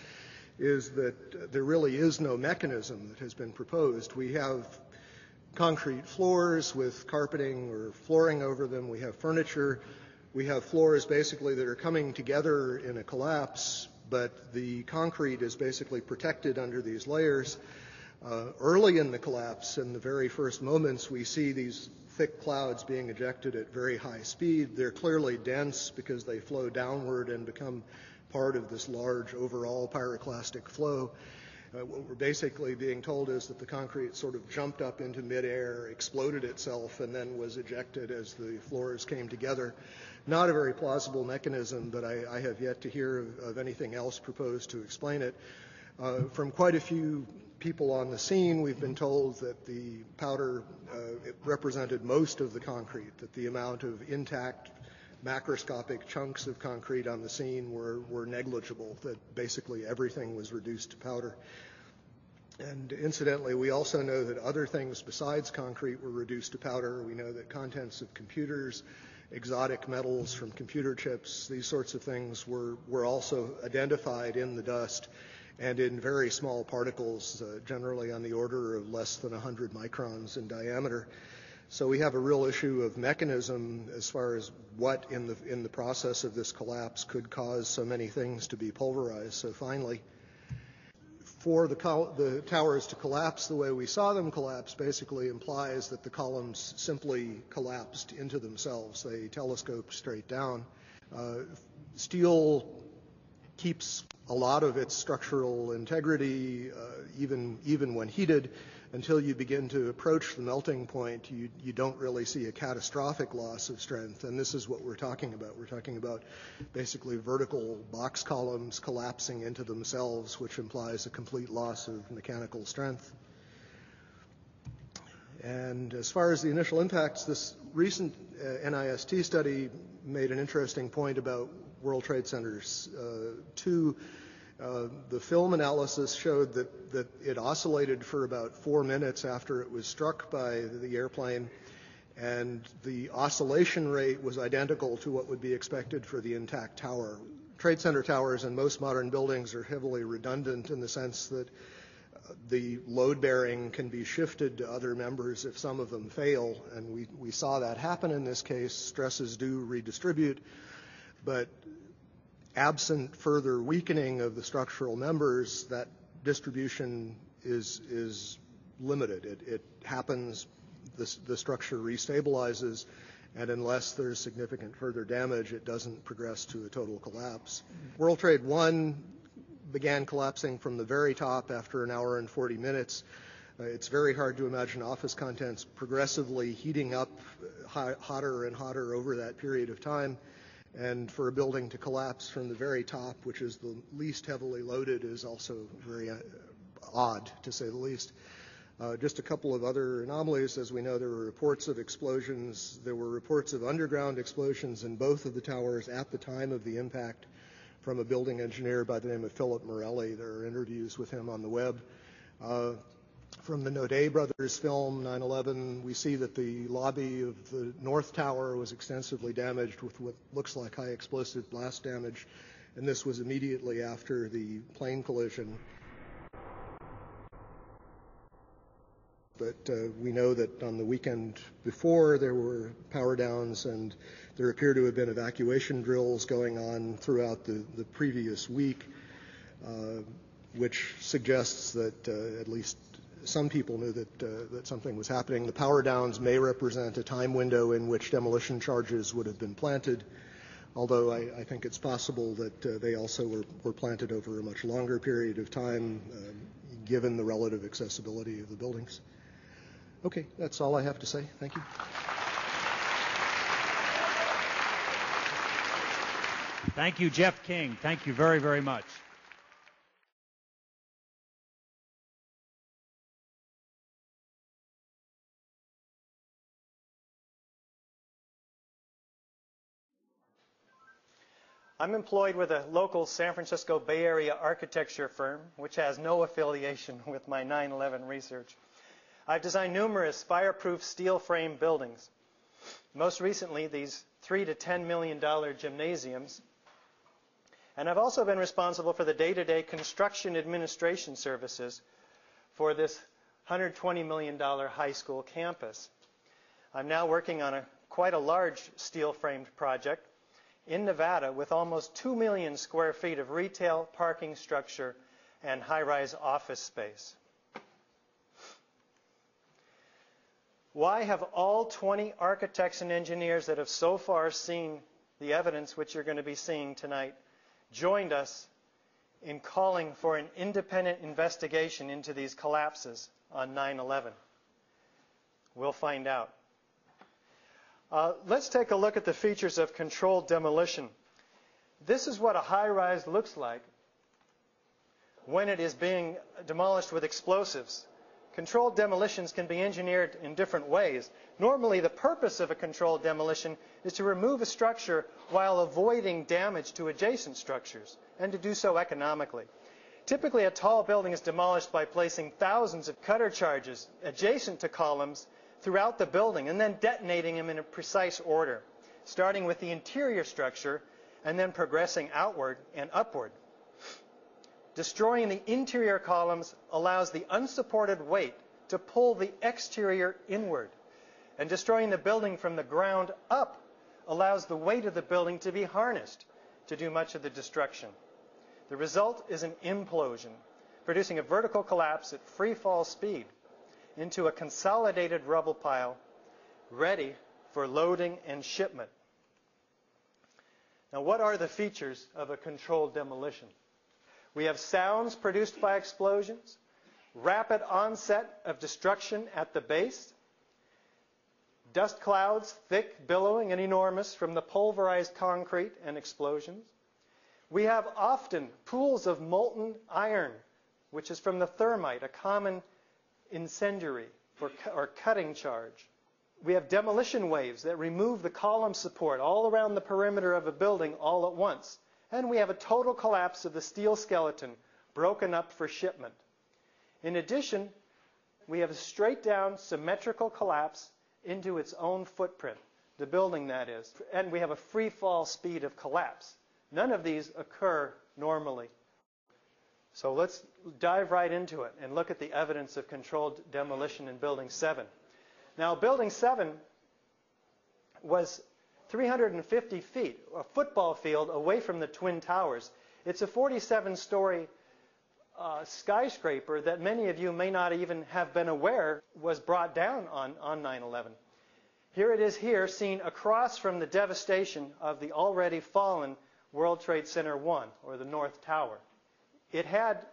is that there really is no mechanism that has been proposed. We have concrete floors with carpeting or flooring over them. We have furniture. We have floors basically that are coming together in a collapse, but the concrete is basically protected under these layers. Early in the collapse, in the very first moments, we see these thick clouds being ejected at very high speed. They're clearly dense because they flow downward and become part of this large overall pyroclastic flow. What we're basically being told is that the concrete sort of jumped up into midair, exploded itself, and then was ejected as the floors came together. Not a very plausible mechanism, but I have yet to hear of anything else proposed to explain it. From quite a few people on the scene, we've been told that the powder it represented most of the concrete, that the amount of intact macroscopic chunks of concrete on the scene were negligible, that basically everything was reduced to powder. And incidentally, we also know that other things besides concrete were reduced to powder. We know that contents of computers, exotic metals from computer chips, these sorts of things were also identified in the dust and in very small particles, generally on the order of less than 100 microns in diameter. So we have a real issue of mechanism as far as what in the process of this collapse could cause so many things to be pulverized so finely. For the towers to collapse the way we saw them collapse basically implies that the columns simply collapsed into themselves. They telescoped straight down. Steel keeps a lot of its structural integrity, even when heated, until you begin to approach the melting point. You don't really see a catastrophic loss of strength, and this is what we're talking about. We're talking about basically vertical box columns collapsing into themselves, which implies a complete loss of mechanical strength. And as far as the initial impacts, this recent NIST study made an interesting point about World Trade Centers 2. The film analysis showed that it oscillated for about 4 minutes after it was struck by the airplane, and the oscillation rate was identical to what would be expected for the intact tower. Trade Center towers in most modern buildings are heavily redundant in the sense that the load bearing can be shifted to other members if some of them fail, and we saw that happen in this case. Stresses do redistribute, but absent further weakening of the structural members, that distribution is limited. It happens, the structure restabilizes, and unless there's significant further damage, it doesn't progress to a total collapse. World Trade 1 began collapsing from the very top after an hour and 40 minutes. It's very hard to imagine office contents progressively heating up hotter and hotter over that period of time. And for a building to collapse from the very top, which is the least heavily loaded, is also very odd, to say the least. Just a couple of other anomalies. As we know, there were reports of explosions. There were reports of underground explosions in both of the towers at the time of the impact from a building engineer by the name of Philip Morelli. There are interviews with him on the web. From the Naudet brothers film, 9/11, we see that the lobby of the North Tower was extensively damaged with what looks like high explosive blast damage, and this was immediately after the plane collision. But we know that on the weekend before, there were power downs, and there appear to have been evacuation drills going on throughout the previous week, which suggests that at least some people knew that something was happening. The power downs may represent a time window in which demolition charges would have been planted, although I think it's possible that they also were planted over a much longer period of time, given the relative accessibility of the buildings. Okay, that's all I have to say. Thank you. Thank you, Jeff King. Thank you very, very much. I'm employed with a local San Francisco Bay Area architecture firm, which has no affiliation with my 9/11 research. I've designed numerous fireproof steel frame buildings. Most recently, these $3 to $10 million gymnasiums. And I've also been responsible for the day-to-day construction administration services for this $120 million high school campus. I'm now working on quite a large steel-framed project in Nevada with almost 2 million square feet of retail, parking structure, and high-rise office space. Why have all 20 architects and engineers that have so far seen the evidence which you're going to be seeing tonight joined us in calling for an independent investigation into these collapses on 9/11? We'll find out. Let's take a look at the features of controlled demolition. This is what a high-rise looks like when it is being demolished with explosives. Controlled demolitions can be engineered in different ways. Normally, the purpose of a controlled demolition is to remove a structure while avoiding damage to adjacent structures, and to do so economically. Typically, a tall building is demolished by placing thousands of cutter charges adjacent to columns throughout the building and then detonating them in a precise order, starting with the interior structure and then progressing outward and upward. Destroying the interior columns allows the unsupported weight to pull the exterior inward, and destroying the building from the ground up allows the weight of the building to be harnessed to do much of the destruction. The result is an implosion, producing a vertical collapse at free fall speed into a consolidated rubble pile ready for loading and shipment. Now, what are the features of a controlled demolition? We have sounds produced by explosions, rapid onset of destruction at the base, dust clouds, thick, billowing, and enormous from the pulverized concrete and explosions. We have often pools of molten iron, which is from the thermite, a common incendiary or cutting charge. We have demolition waves that remove the column support all around the perimeter of a building all at once. And we have a total collapse of the steel skeleton broken up for shipment. In addition, we have a straight down symmetrical collapse into its own footprint, the building that is. And we have a free fall speed of collapse. None of these occur normally. So let's dive right into it and look at the evidence of controlled demolition in Building 7. Now, Building 7 was 350 feet, a football field away from the Twin Towers. It's a 47-story skyscraper that many of you may not even have been aware was brought down on 9/11. Here it is here, seen across from the devastation of the already fallen World Trade Center 1, or the North Tower. It had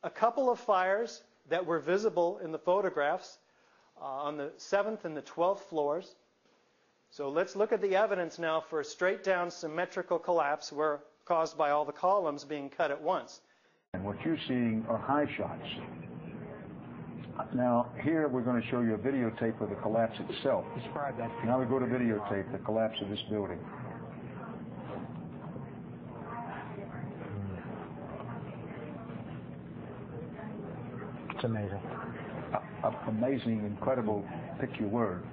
a couple of fires that were visible in the photographs on the 7th and the 12th floors. So let's look at the evidence now for a straight-down symmetrical collapse caused by all the columns being cut at once. And what you're seeing are high shots. Now, here we're going to show you a videotape of the collapse itself. Describe that. Now we go to videotape, the collapse of this building. It's amazing. Amazing, incredible, pick your word.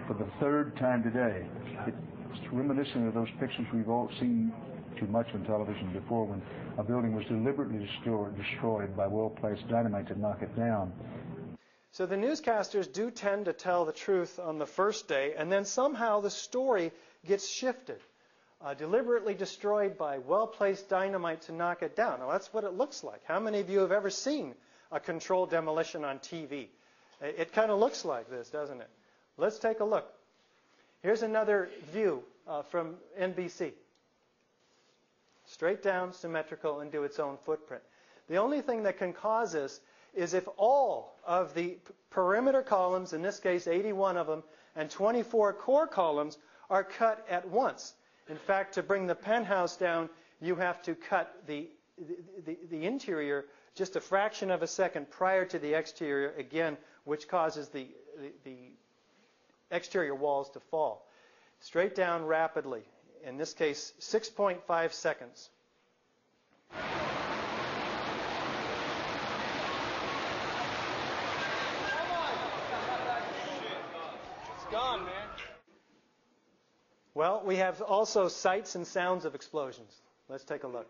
For the third time today, it's reminiscent of those pictures we've all seen too much on television before, when a building was deliberately destroyed by well-placed dynamite to knock it down. So the newscasters do tend to tell the truth on the first day, and then somehow the story gets shifted. Deliberately destroyed by well-placed dynamite to knock it down. Now, that's what it looks like. How many of you have ever seen a controlled demolition on TV? It kind of looks like this, doesn't it? Let's take a look. Here's another view from NBC. Straight down, symmetrical, into its own footprint. The only thing that can cause this is if all of the perimeter columns, in this case 81 of them, and 24 core columns are cut at once. In fact, to bring the penthouse down, you have to cut the interior just a fraction of a second prior to the exterior, again, which causes the exterior walls to fall. Straight down rapidly. In this case, 6.5 seconds. It's gone, man. Well, we have also sights and sounds of explosions. Let's take a look.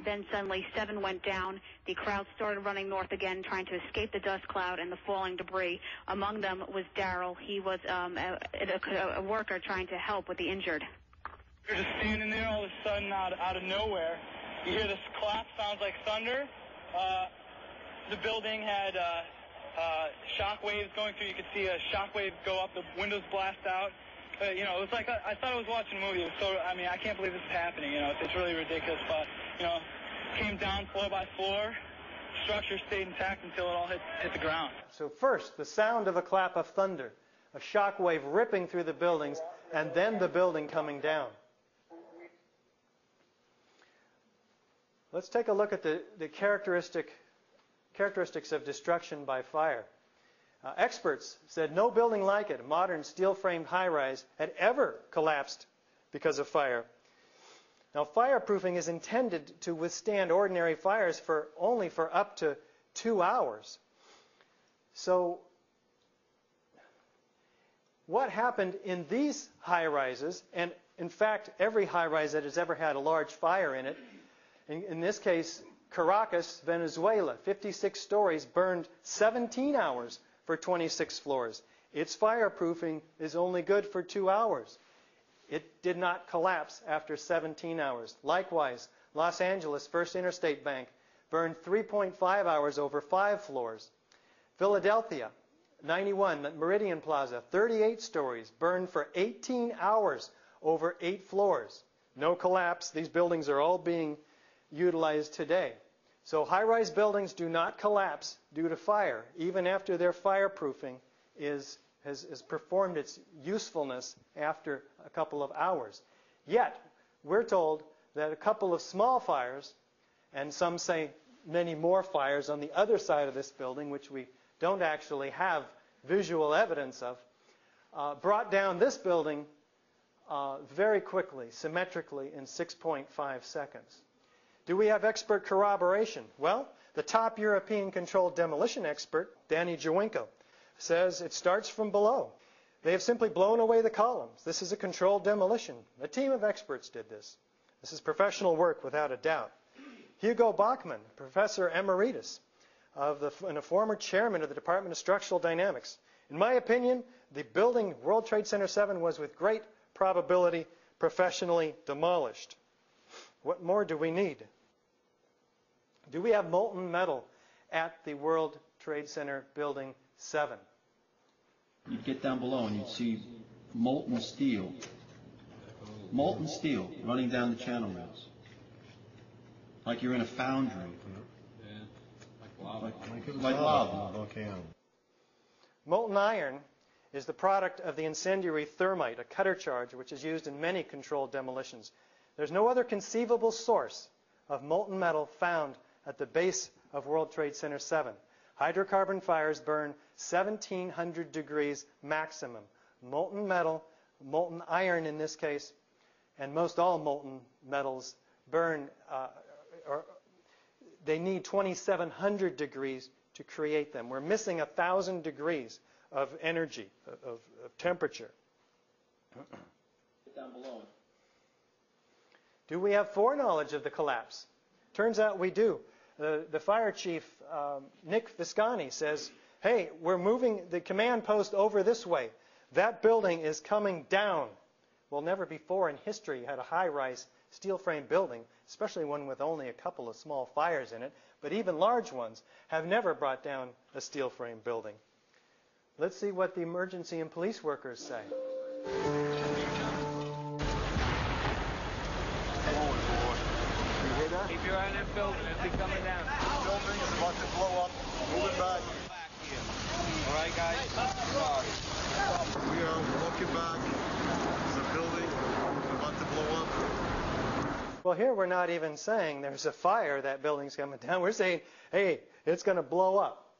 Then suddenly 7 went down. The crowd started running north again, trying to escape the dust cloud and the falling debris. Among them was Daryl. He was a worker trying to help with the injured. You're just standing there, all of a sudden, out of nowhere, you hear this clap, sounds like thunder. The building had shock waves going through. You could see a shock wave go up, the windows blast out. You know, it was like I thought I was watching a movie. It was so, I mean, I can't believe this is happening. You know, it's really ridiculous. But you know, came down floor by floor. Structure stayed intact until it all hit the ground. So first, the sound of a clap of thunder, a shock wave ripping through the buildings, and then the building coming down. Let's take a look at the characteristics of destruction by fire. Experts said no building like it, a modern steel-framed high-rise, had ever collapsed because of fire. Now, fireproofing is intended to withstand ordinary fires only for up to 2 hours. So, what happened in these high-rises, and in fact, every high-rise that has ever had a large fire in it, in this case, Caracas, Venezuela, 56 stories, burned 17 hours for 26 floors. Its fireproofing is only good for 2 hours. It did not collapse after 17 hours. Likewise, Los Angeles First Interstate Bank burned 3.5 hours over 5 floors. Philadelphia, 91, Meridian Plaza, 38 stories, burned for 18 hours over 8 floors. No collapse. These buildings are all being utilized today. So high-rise buildings do not collapse due to fire, even after their fireproofing has performed its usefulness after a couple of hours. Yet, we're told that a couple of small fires, and some say many more fires on the other side of this building, which we don't actually have visual evidence of, brought down this building very quickly, symmetrically, in 6.5 seconds. Do we have expert corroboration? Well, the top European controlled demolition expert, Danny Jawinko, says it starts from below. They have simply blown away the columns. This is a controlled demolition. A team of experts did this. This is professional work without a doubt. Hugo Bachmann, professor emeritus and a former chairman of the Department of Structural Dynamics. In my opinion, the building World Trade Center 7 was with great probability professionally demolished. What more do we need? Do we have molten metal at the World Trade Center Building 7? You'd get down below and you'd see molten steel running down the channel rails. Like you're in a foundry. Like lava. Volcano. Molten iron is the product of the incendiary thermite, a cutter charge which is used in many controlled demolitions. There's no other conceivable source of molten metal found at the base of World Trade Center 7. Hydrocarbon fires burn 1,700 degrees maximum. Molten metal, molten iron in this case, and most all molten metals burn, they need 2,700 degrees to create them. We're missing 1,000 degrees of energy, of temperature. Down below. Do we have foreknowledge of the collapse? Turns out we do. The fire chief, Nick Viscani, says, hey, we're moving the command post over this way. That building is coming down. Well, never before in history had a high-rise steel frame building, especially one with only a couple of small fires in it, but even large ones have never brought down a steel frame building. Let's see what the emergency and police workers say. Keep your eye on that building. It'll be coming down. The building is about to blow up. Moving back. All right, guys. We are walking back. The building is about to blow up. Well, here we're not even saying there's a fire, that building's coming down. We're saying, hey, it's going to blow up.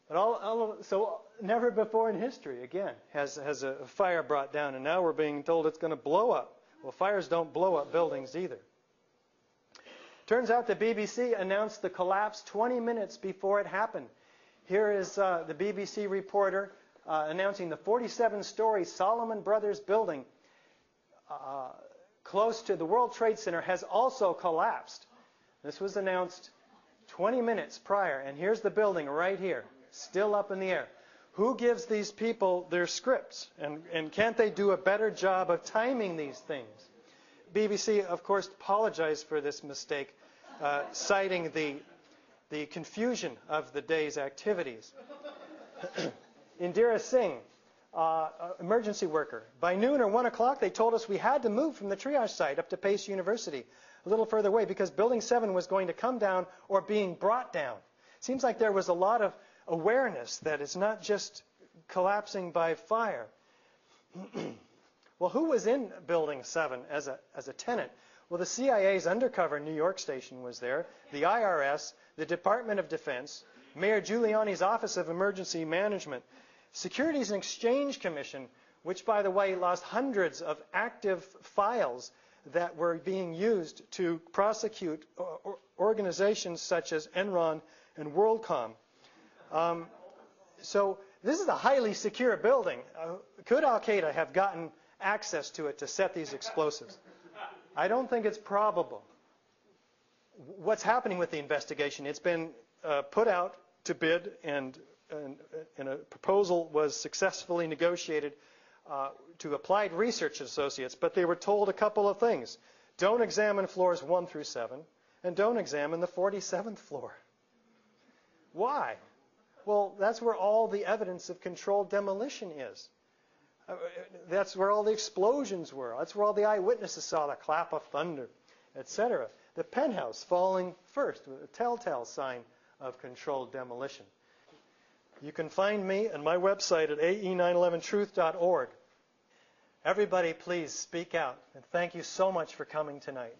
But so never before in history, again, has a fire brought down, and now we're being told it's going to blow up. Well, fires don't blow up buildings either. Turns out the BBC announced the collapse 20 minutes before it happened. Here is the BBC reporter announcing the 47-story Solomon Brothers building close to the World Trade Center has also collapsed. This was announced 20 minutes prior, and here's the building right here, still up in the air. Who gives these people their scripts? And can't they do a better job of timing these things? BBC, of course, apologized for this mistake, citing the confusion of the day's activities. Indira Singh, emergency worker. By noon or 1 o'clock, they told us we had to move from the triage site up to Pace University, a little further away, because Building 7 was going to come down or being brought down. Seems like there was a lot of awareness that it's not just collapsing by fire. Well, who was in Building 7 as a tenant? Well, the CIA's undercover New York station was there, the IRS, the Department of Defense, Mayor Giuliani's Office of Emergency Management, Securities and Exchange Commission, which, by the way, lost hundreds of active files that were being used to prosecute organizations such as Enron and WorldCom. So this is a highly secure building. Could Al-Qaeda have gotten access to it to set these explosives? I don't think it's probable. What's happening with the investigation? It's been put out to bid, and a proposal was successfully negotiated to Applied Research Associates, but they were told a couple of things. Don't examine floors 1 through 7, and don't examine the 47th floor. Why? Well, that's where all the evidence of controlled demolition is. That's where all the explosions were. That's where all the eyewitnesses saw the clap of thunder, etc. The penthouse falling first, a telltale sign of controlled demolition. You can find me and my website at ae911truth.org. Everybody, please speak out. And thank you so much for coming tonight.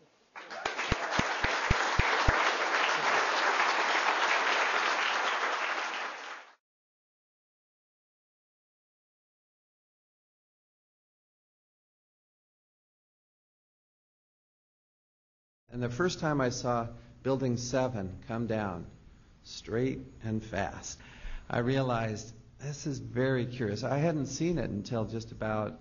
And the first time I saw Building 7 come down, straight and fast, I realized this is very curious. I hadn't seen it until just about,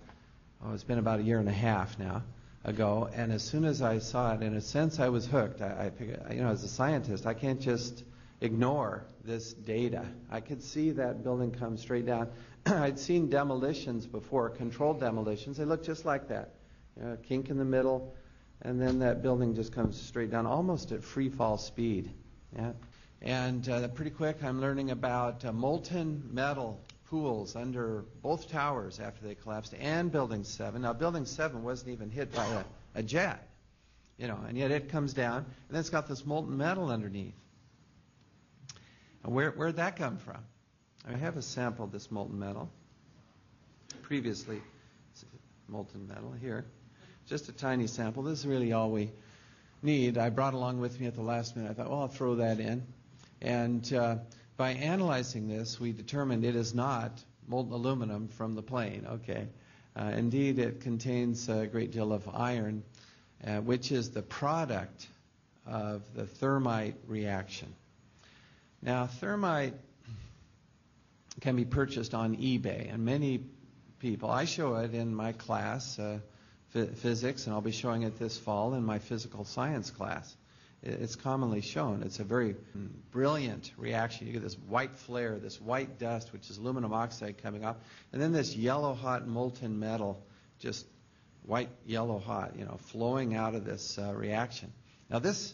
it's been about a year and a half now ago. And as soon as I saw it, in a sense, I was hooked. I figured, as a scientist, I can't just ignore this data. I could see that building come straight down. I'd seen demolitions before, controlled demolitions. They look just like that. A kink in the middle, and then that building just comes straight down, almost at free fall speed. Yeah. And pretty quick, I'm learning about molten metal pools under both towers after they collapsed, and Building 7. Now, Building 7 wasn't even hit by a jet, and yet it comes down, and then it's got this molten metal underneath. And where'd that come from? I have a sample of this molten metal. Previously, molten metal here. Just a tiny sample. This is really all we need. I brought along with me at the last minute. I thought, I'll throw that in. And by analyzing this, we determined it is not molten aluminum from the plane. Okay. Indeed, it contains a great deal of iron, which is the product of the thermite reaction. Now, thermite can be purchased on eBay, and many people, I show it in my class, physics, and I'll be showing it this fall in my physical science class. It's commonly shown. It's a very brilliant reaction. You get this white flare, this white dust, which is aluminum oxide coming off, and then this yellow hot molten metal, just white yellow hot, flowing out of this reaction. Now this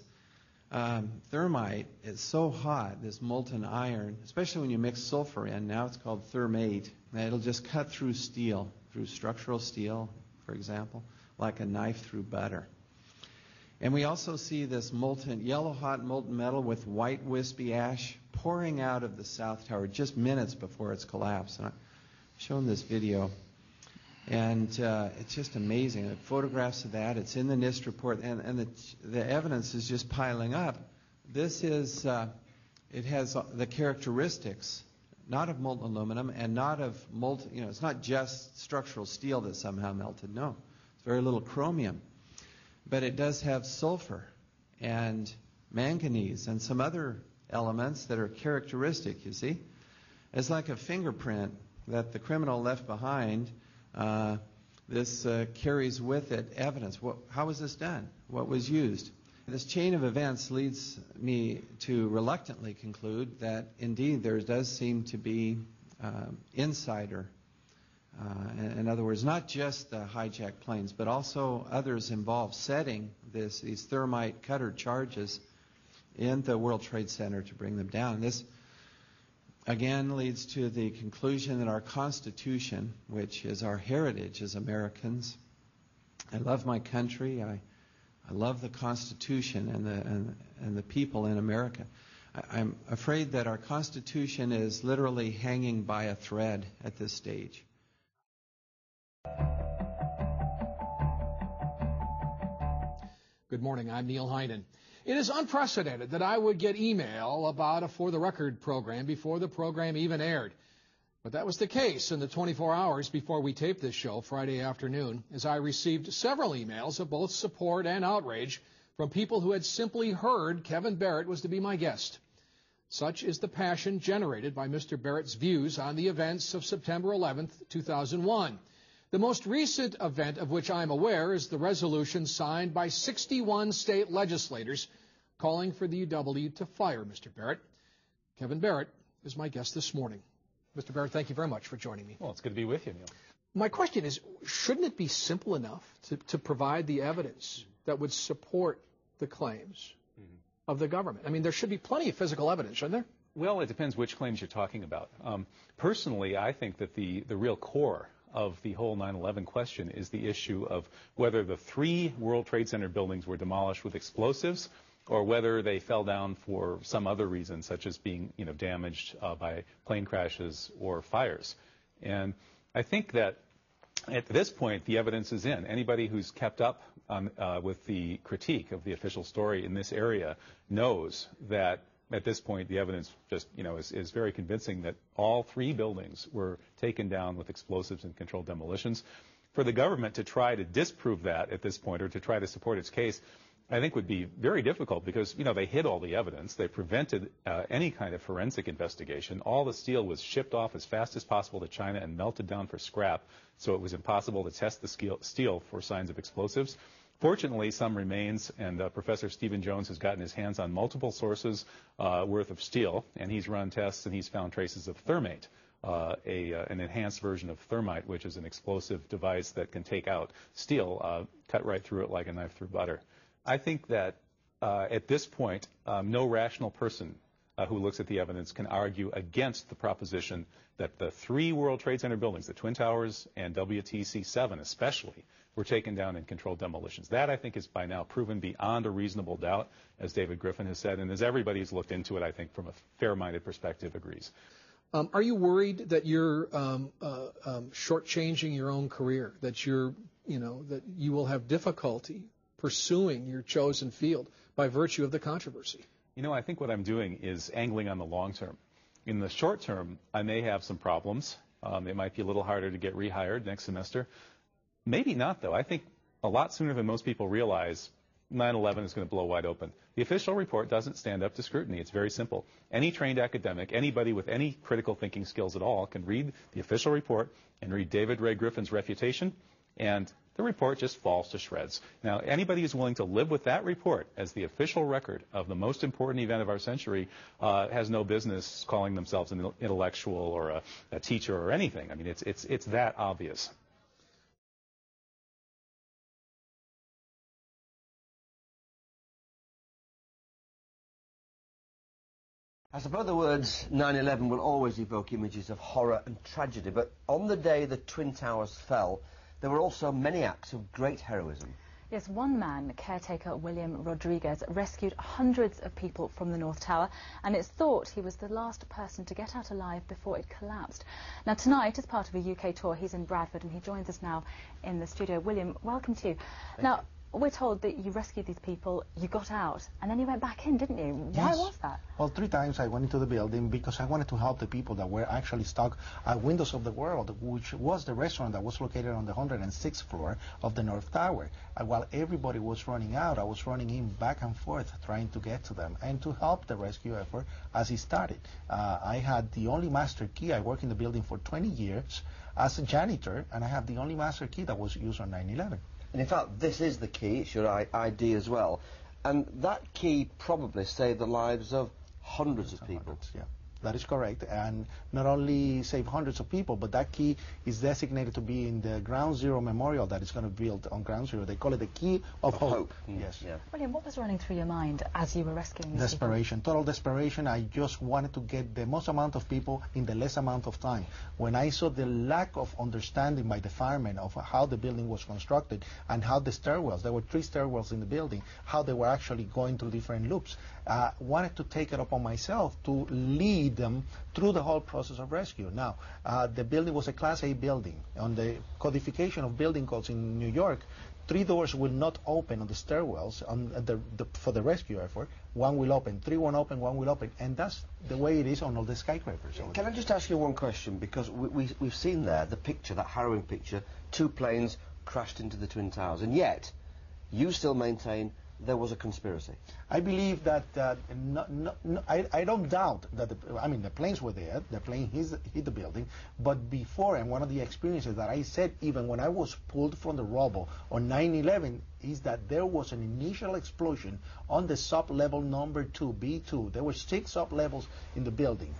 thermite is so hot, this molten iron, especially when you mix sulfur in, now it's called thermate, and it'll just cut through steel, through structural steel, for example, like a knife through butter. And we also see this molten, yellow hot molten metal with white wispy ash pouring out of the South Tower just minutes before its collapse. And I've shown this video, and it's just amazing. The photographs of that, it's in the NIST report, and the evidence is just piling up. This is, it has the characteristics, not of molten aluminum and not of molten, it's not just structural steel that somehow melted. No, it's very little chromium. But it does have sulfur and manganese and some other elements that are characteristic, you see. It's like a fingerprint that the criminal left behind. This carries with it evidence. How was this done? What was used? This chain of events leads me to reluctantly conclude that indeed there does seem to be insider, in other words, not just the hijacked planes, but also others involved setting these thermite cutter charges in the World Trade Center to bring them down. This again leads to the conclusion that our Constitution, which is our heritage as Americans, I love my country, I love the Constitution and the people in America. I'm afraid that our Constitution is literally hanging by a thread at this stage. Good morning. I'm Neil Heinen. It is unprecedented that I would get email about a For the Record program before the program even aired. But that was the case in the 24 hours before we taped this show Friday afternoon, as I received several emails of both support and outrage from people who had simply heard Kevin Barrett was to be my guest. Such is the passion generated by Mr. Barrett's views on the events of September 11th, 2001. The most recent event of which I'm aware is the resolution signed by 61 state legislators calling for the UW to fire Mr. Barrett. Kevin Barrett is my guest this morning. Mr. Barrett, thank you very much for joining me. Well, it's good to be with you, Neil. My question is, shouldn't it be simple enough to provide the evidence that would support the claims of the government? I mean, there should be plenty of physical evidence, shouldn't there? Well, it depends which claims you're talking about. Personally, I think that the real core of the whole 9/11 question is the issue of whether the 3 World Trade Center buildings were demolished with explosives or whether they fell down for some other reason, such as being, damaged by plane crashes or fires. And I think that at this point, the evidence is in. Anybody who's kept up with the critique of the official story in this area knows that at this point, the evidence just, is very convincing that all 3 buildings were taken down with explosives and controlled demolitions. For the government to try to disprove that at this point or to try to support its case, I think would be very difficult because, they hid all the evidence. They prevented any kind of forensic investigation. All the steel was shipped off as fast as possible to China and melted down for scrap, so it was impossible to test the steel for signs of explosives. Fortunately, some remains, and Professor Stephen Jones has gotten his hands on multiple sources worth of steel, and he's run tests and he's found traces of thermate, an enhanced version of thermite, which is an explosive device that can take out steel, cut right through it like a knife through butter. I think that at this point, no rational person who looks at the evidence can argue against the proposition that the 3 World Trade Center buildings, the Twin Towers and WTC-7 especially, were taken down in controlled demolitions. That, I think, is by now proven beyond a reasonable doubt, as David Griffin has said, and as everybody who's looked into it, I think, from a fair-minded perspective, agrees. Are you worried that you're shortchanging your own career, that that you will have difficulty pursuing your chosen field by virtue of the controversy? I think what I'm doing is angling on the long term. In the short term, I may have some problems. It might be a little harder to get rehired next semester. Maybe not, though. I think a lot sooner than most people realize 9/11 is going to blow wide open. The official report doesn't stand up to scrutiny. It's very simple. Any trained academic, anybody with any critical thinking skills at all, can read the official report and read David Ray Griffin's refutation, and the report just falls to shreds. Now, anybody who's willing to live with that report as the official record of the most important event of our century has no business calling themselves an intellectual or a teacher or anything. I mean, it's that obvious. I suppose the words 9/11 will always evoke images of horror and tragedy, but on the day the Twin Towers fell, there were also many acts of great heroism. Yes, one man, caretaker William Rodriguez, rescued hundreds of people from the North Tower, and it's thought he was the last person to get out alive before it collapsed. Now, tonight, as part of a UK tour, he's in Bradford, and he joins us now in the studio. William, welcome to you. Now, we're told that you rescued these people, you got out, and then you went back in, didn't you? Why was that? Well, 3 times I went into the building because I wanted to help the people that were actually stuck at Windows of the World, which was the restaurant that was located on the 106th floor of the North Tower. And while everybody was running out, I was running in back and forth trying to get to them and to help the rescue effort as it started. I had the only master key. I worked in the building for 20 years as a janitor, and I have the only master key that was used on 9/11. And in fact, this is the key. It's your ID as well. And that key probably saved the lives of hundreds of people. Hundreds, yeah. That is correct, and not only save hundreds of people, but that key is designated to be in the Ground Zero Memorial that is going to be built on Ground Zero. They call it the Key of Hope. Yes. Yeah. William, what was running through your mind as you were rescuing these Desperation, people? total desperation. I just wanted to get the most amount of people in the less amount of time. When I saw the lack of understanding by the firemen of how the building was constructed and how the stairwells, there were 3 stairwells in the building, how they were actually going through different loops, wanted to take it upon myself to lead them through the whole process of rescue. Now, the building was a Class A building. On the codification of building codes in New York, 3 doors will not open on the stairwells for the rescue effort. 1 will open, 3 won't open, 1 will open, and that's the way it is on all the skyscrapers. Can I just ask you one question? Because we've seen there the picture, that harrowing picture, 2 planes crashed into the Twin Towers, and yet you still maintain there was a conspiracy. I believe that, I don't doubt that, the planes were there, the plane hit the building, but before, and one of the experiences that I said even when I was pulled from the rubble on 9/11 is that there was an initial explosion on the sub-level number 2, B2. There were 6 sub-levels in the building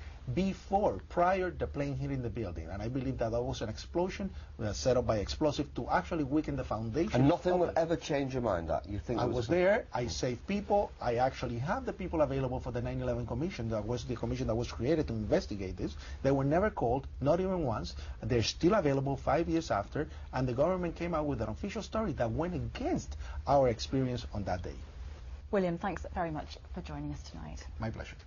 prior the plane hitting the building, and I believe that was an explosion set up by explosive to actually weaken the foundation. And nothing will ever change your mind that you think? I was there, I saved people, I actually have the people available for the 9/11 commission. That was the commission that was created to investigate this. They were never called, not even once. They're still available 5 years after, and the government came out with an official story that went against our experience on that day. William, thanks very much for joining us tonight. My pleasure.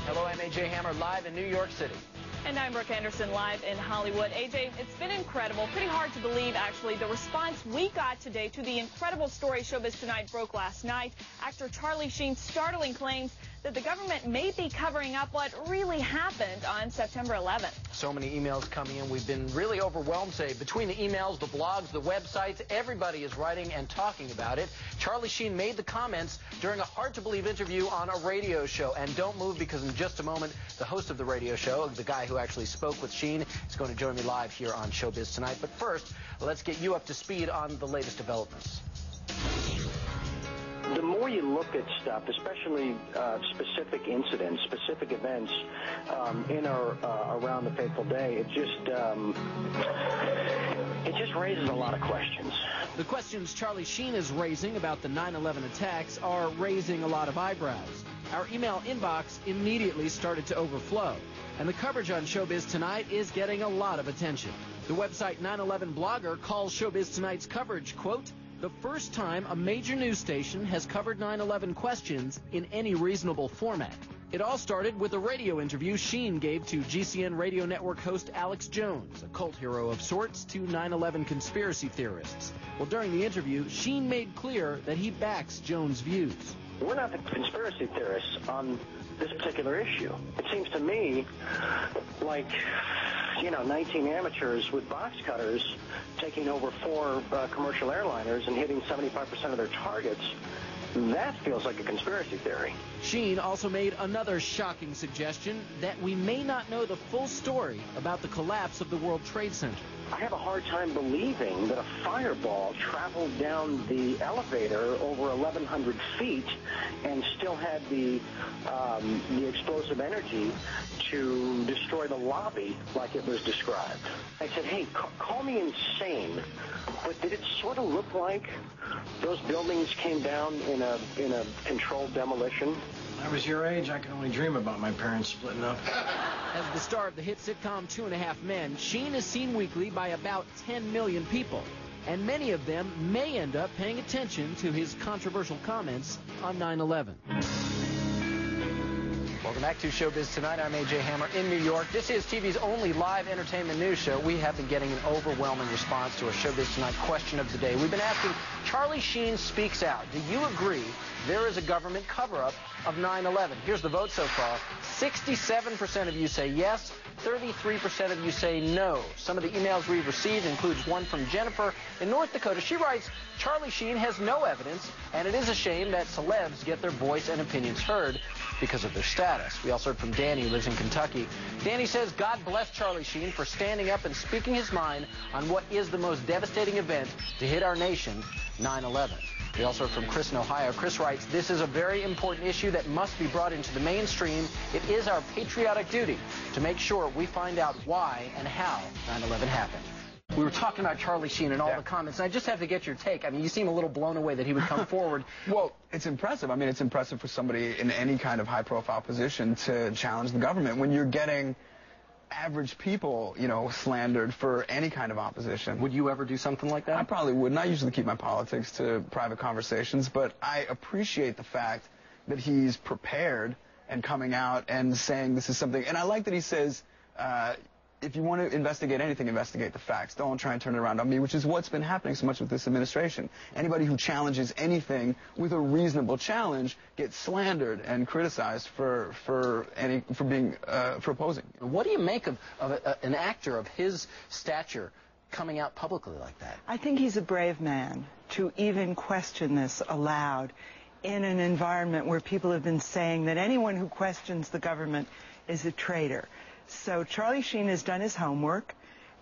Hello, I'm AJ Hammer live in New York City. And I'm Brooke Anderson live in Hollywood. AJ, it's been incredible. Pretty hard to believe, actually, the response we got today to the incredible story Showbiz Tonight broke last night. Actor Charlie Sheen's startling claims that the government may be covering up what really happened on September 11th. So many emails coming in. We've been really overwhelmed today. Between the emails, the blogs, the websites, everybody is writing and talking about it. Charlie Sheen made the comments during a hard-to-believe interview on a radio show. And don't move, because in just a moment, the host of the radio show, the guy who actually spoke with Sheen, is going to join me live here on Showbiz Tonight. But first, let's get you up to speed on the latest developments. The more you look at stuff, especially specific incidents, specific events in or around the fateful day, it just raises a lot of questions. The questions Charlie Sheen is raising about the 9/11 attacks are raising a lot of eyebrows. Our email inbox immediately started to overflow, and the coverage on Showbiz Tonight is getting a lot of attention. The website 9/11 Blogger calls Showbiz Tonight's coverage, quote, the first time a major news station has covered 9/11 questions in any reasonable format. It all started with a radio interview Sheen gave to GCN radio network host Alex Jones, a cult hero of sorts to 9/11 conspiracy theorists. Well, during the interview, Sheen made clear that he backs Jones' views. We're not the conspiracy theorists on this particular issue. It seems to me like, 19 amateurs with box cutters taking over 4 commercial airliners and hitting 75% of their targets. That feels like a conspiracy theory. Sheen also made another shocking suggestion that we may not know the full story about the collapse of the World Trade Center. I have a hard time believing that a fireball traveled down the elevator over 1,100 feet and still had the explosive energy to destroy the lobby like it was described. I said, hey, call me insane, but did it sort of look like those buildings came down in a controlled demolition? When I was your age, I could only dream about my parents splitting up. As the star of the hit sitcom 2.5 Men, Sheen is seen weekly by about 10 million people, and many of them may end up paying attention to his controversial comments on 9/11. Welcome back to Showbiz Tonight. I'm AJ Hammer in New York. This is TV's only live entertainment news show. We have been getting an overwhelming response to our Showbiz Tonight question of the day. We've been asking, Charlie Sheen speaks out. Do you agree there is a government cover-up of 9/11? Here's the vote so far. 67% of you say yes. 33% of you say no. Some of the emails we've received includes one from Jennifer in North Dakota. She writes, Charlie Sheen has no evidence, and it is a shame that celebs get their voice and opinions heard because of their status. at us. We also heard from Danny, who lives in Kentucky. Danny says, God bless Charlie Sheen for standing up and speaking his mind on what is the most devastating event to hit our nation, 9/11. We also heard from Chris in Ohio. Chris writes, this is a very important issue that must be brought into the mainstream. It is our patriotic duty to make sure we find out why and how 9/11 happened. We were talking about Charlie Sheen and all the comments. I just have to get your take. I mean, you seem a little blown away that he would come forward. Well, it's impressive. I mean, it's impressive for somebody in any kind of high-profile position to challenge the government when you're getting average people, you know, slandered for any kind of opposition. Would you ever do something like that? I probably wouldn't. I usually keep my politics to private conversations, but I appreciate the fact that he's prepared and coming out and saying this is something. And I like that he says, if you want to investigate anything, investigate the facts. Don't try and turn it around on me, which is what's been happening so much with this administration. Anybody who challenges anything with a reasonable challenge gets slandered and criticized for opposing. What do you make of an actor of his stature coming out publicly like that? I think he's a brave man to even question this aloud in an environment where people have been saying that anyone who questions the government is a traitor. So Charlie Sheen has done his homework,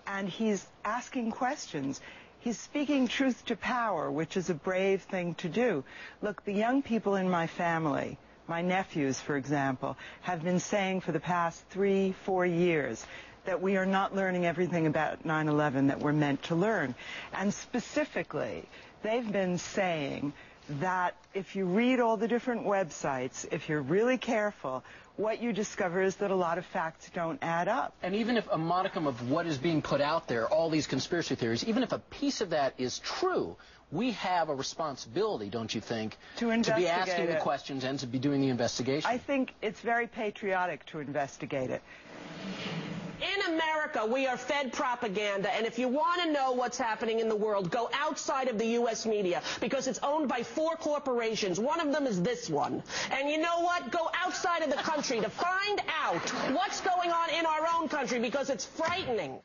and he's asking questions. He's speaking truth to power, which is a brave thing to do. Look, the young people in my family, my nephews, for example, have been saying for the past 3-4 years that we are not learning everything about 9/11 that we're meant to learn. And specifically, they've been saying that if you read all the different websites, if you're really careful, what you discover is that a lot of facts don't add up. And even if a modicum of what is being put out there, all these conspiracy theories, even if a piece of that is true, we have a responsibility, don't you think, to be asking the questions and to be doing the investigation? I think it's very patriotic to investigate it. In America, we are fed propaganda, and if you want to know what's happening in the world, go outside of the U.S. media, because it's owned by 4 corporations. One of them is this one. And you know what? Go outside of the country to find out what's going on in our own country, because it's frightening.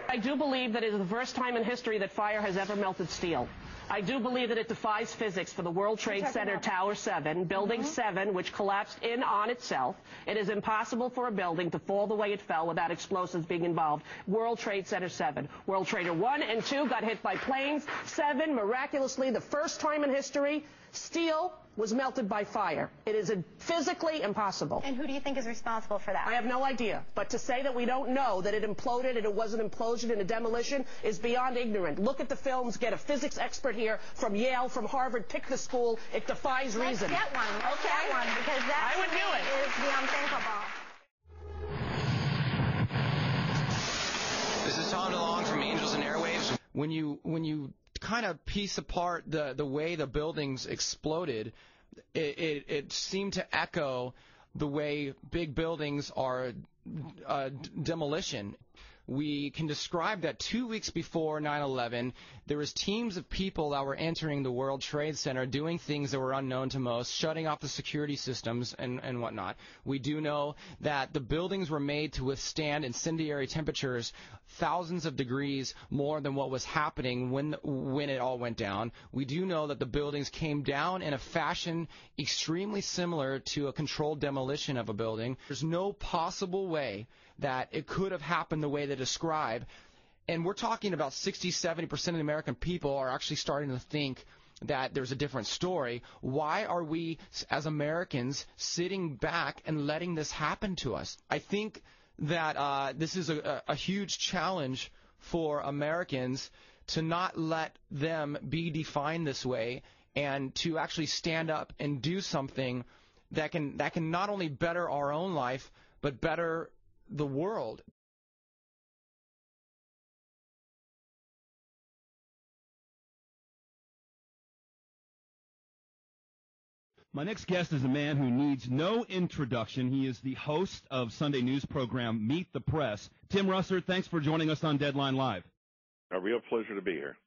I do believe that it is the first time in history that fire has ever melted steel. I do believe that it defies physics for the World Trade Center Tower 7, Building 7, which collapsed in on itself. It is impossible for a building to fall the way it fell without explosives being involved. World Trade Center 7. World Trader 1 and 2 got hit by planes. 7, miraculously, the first time in history, steel was melted by fire. It is physically impossible. And who do you think is responsible for that? I have no idea. But to say that we don't know that it imploded and it was an implosion and a demolition is beyond ignorant. Look at the films. Get a physics expert here from Yale, from Harvard. Pick the school. It defies reason. Let's get one. Let's get one, because that I would do it. Is the unthinkable. This is Tom DeLonge from Angels and Airwaves. When you kind of piece apart the way the buildings exploded, it seemed to echo the way big buildings are demolition. We can describe that 2 weeks before 9/11, there was teams of people that were entering the World Trade Center doing things that were unknown to most, shutting off the security systems and whatnot. We do know that the buildings were made to withstand incendiary temperatures thousands of degrees more than what was happening when it all went down. We do know that the buildings came down in a fashion extremely similar to a controlled demolition of a building. There's no possible way that it could have happened the way they describe. And we're talking about 60-70% of the American people are actually starting to think that there's a different story. Why are we, as Americans, sitting back and letting this happen to us? I think that this is a huge challenge for Americans to not let them be defined this way, and to actually stand up and do something that can not only better our own life, but better the world. My next guest is a man who needs no introduction. He is the host of Sunday news program Meet the Press. Tim Russert, thanks for joining us on Deadline Live. A real pleasure to be here.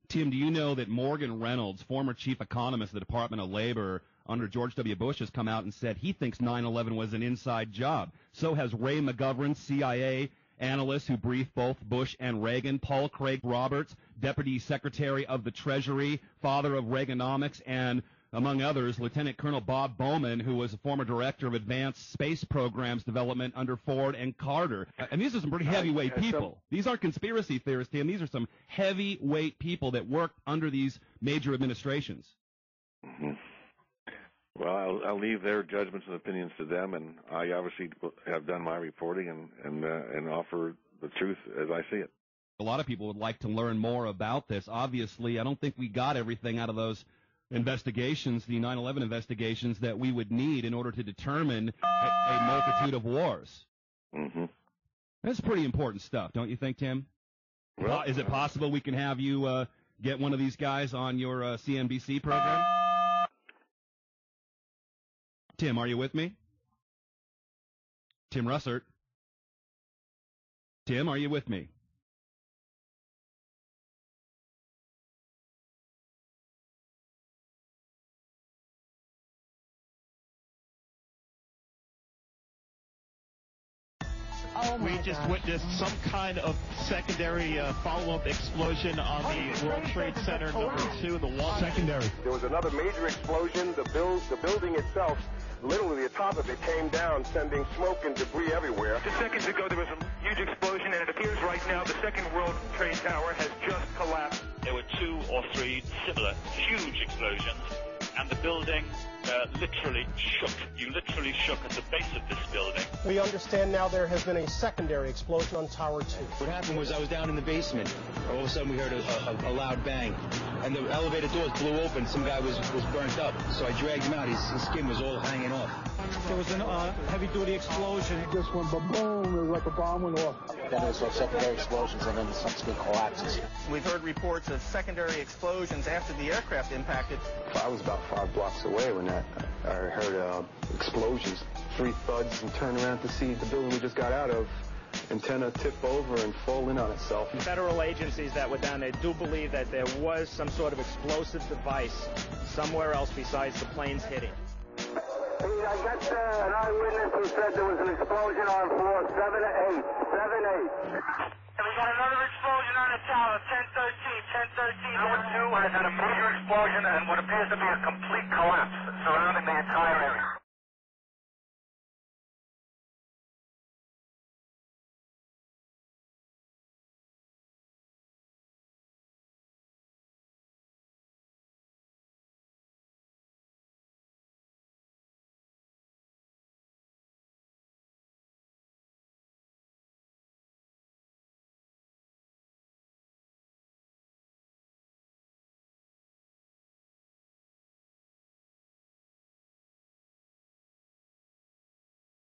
Tim, do you know that Morgan Reynolds, former chief economist of the Department of Labor under George W. Bush, has come out and said he thinks 9/11 was an inside job? So has Ray McGovern, CIA analyst who briefed both Bush and Reagan, Paul Craig Roberts, Deputy Secretary of the Treasury, father of Reaganomics, and Among others, Lieutenant Colonel Bob Bowman, who was a former director of advanced space programs development under Ford and Carter. And these are some pretty heavyweight people. These aren't conspiracy theorists, Tim. These are some heavyweight people that worked under these major administrations. Mm-hmm. Well, I'll leave their judgments and opinions to them, and I obviously have done my reporting and offer the truth as I see it. A lot of people would like to learn more about this. Obviously, I don't think we got everything out of those investigations, the 9/11 investigations, that we would need in order to determine a multitude of wars. Mm-hmm. That's pretty important stuff, don't you think, Tim? Well, is it possible we can have you get one of these guys on your CNBC program? Tim, are you with me? Tim Russert? Tim, are you with me? We just witnessed some kind of secondary follow-up explosion on the World Trade Center #2, the wall. Secondary. There was another major explosion. The building itself, literally the top of it came down, sending smoke and debris everywhere. Just seconds ago, there was a huge explosion, and it appears right now the second World Trade Tower has just collapsed. There were 2 or 3 similar huge explosions, and the building literally shook. You literally shook at the base of this building. We understand now there has been a secondary explosion on Tower 2. What happened was I was down in the basement. All of a sudden we heard a loud bang, and the elevator doors blew open. Some guy was burnt up, so I dragged him out. His skin was all hanging off. There was a heavy-duty explosion. It just went boom, it was like a bomb went off. Then there's secondary explosions and then the subsequent collapses. We've heard reports of secondary explosions after the aircraft impacted. I was about 5 blocks away when I heard explosions. 3 thuds, and turned around to see the building we just got out of, antenna tip over and fall in on itself. Federal agencies that were down there do believe that there was some sort of explosive device somewhere else besides the planes hitting. I got an eyewitness who said there was an explosion on floor 7-8. 7-8. And we got another explosion on the tower, 1013. Tower 2 has had a major explosion and what appears to be a complete collapse surrounding the entire area.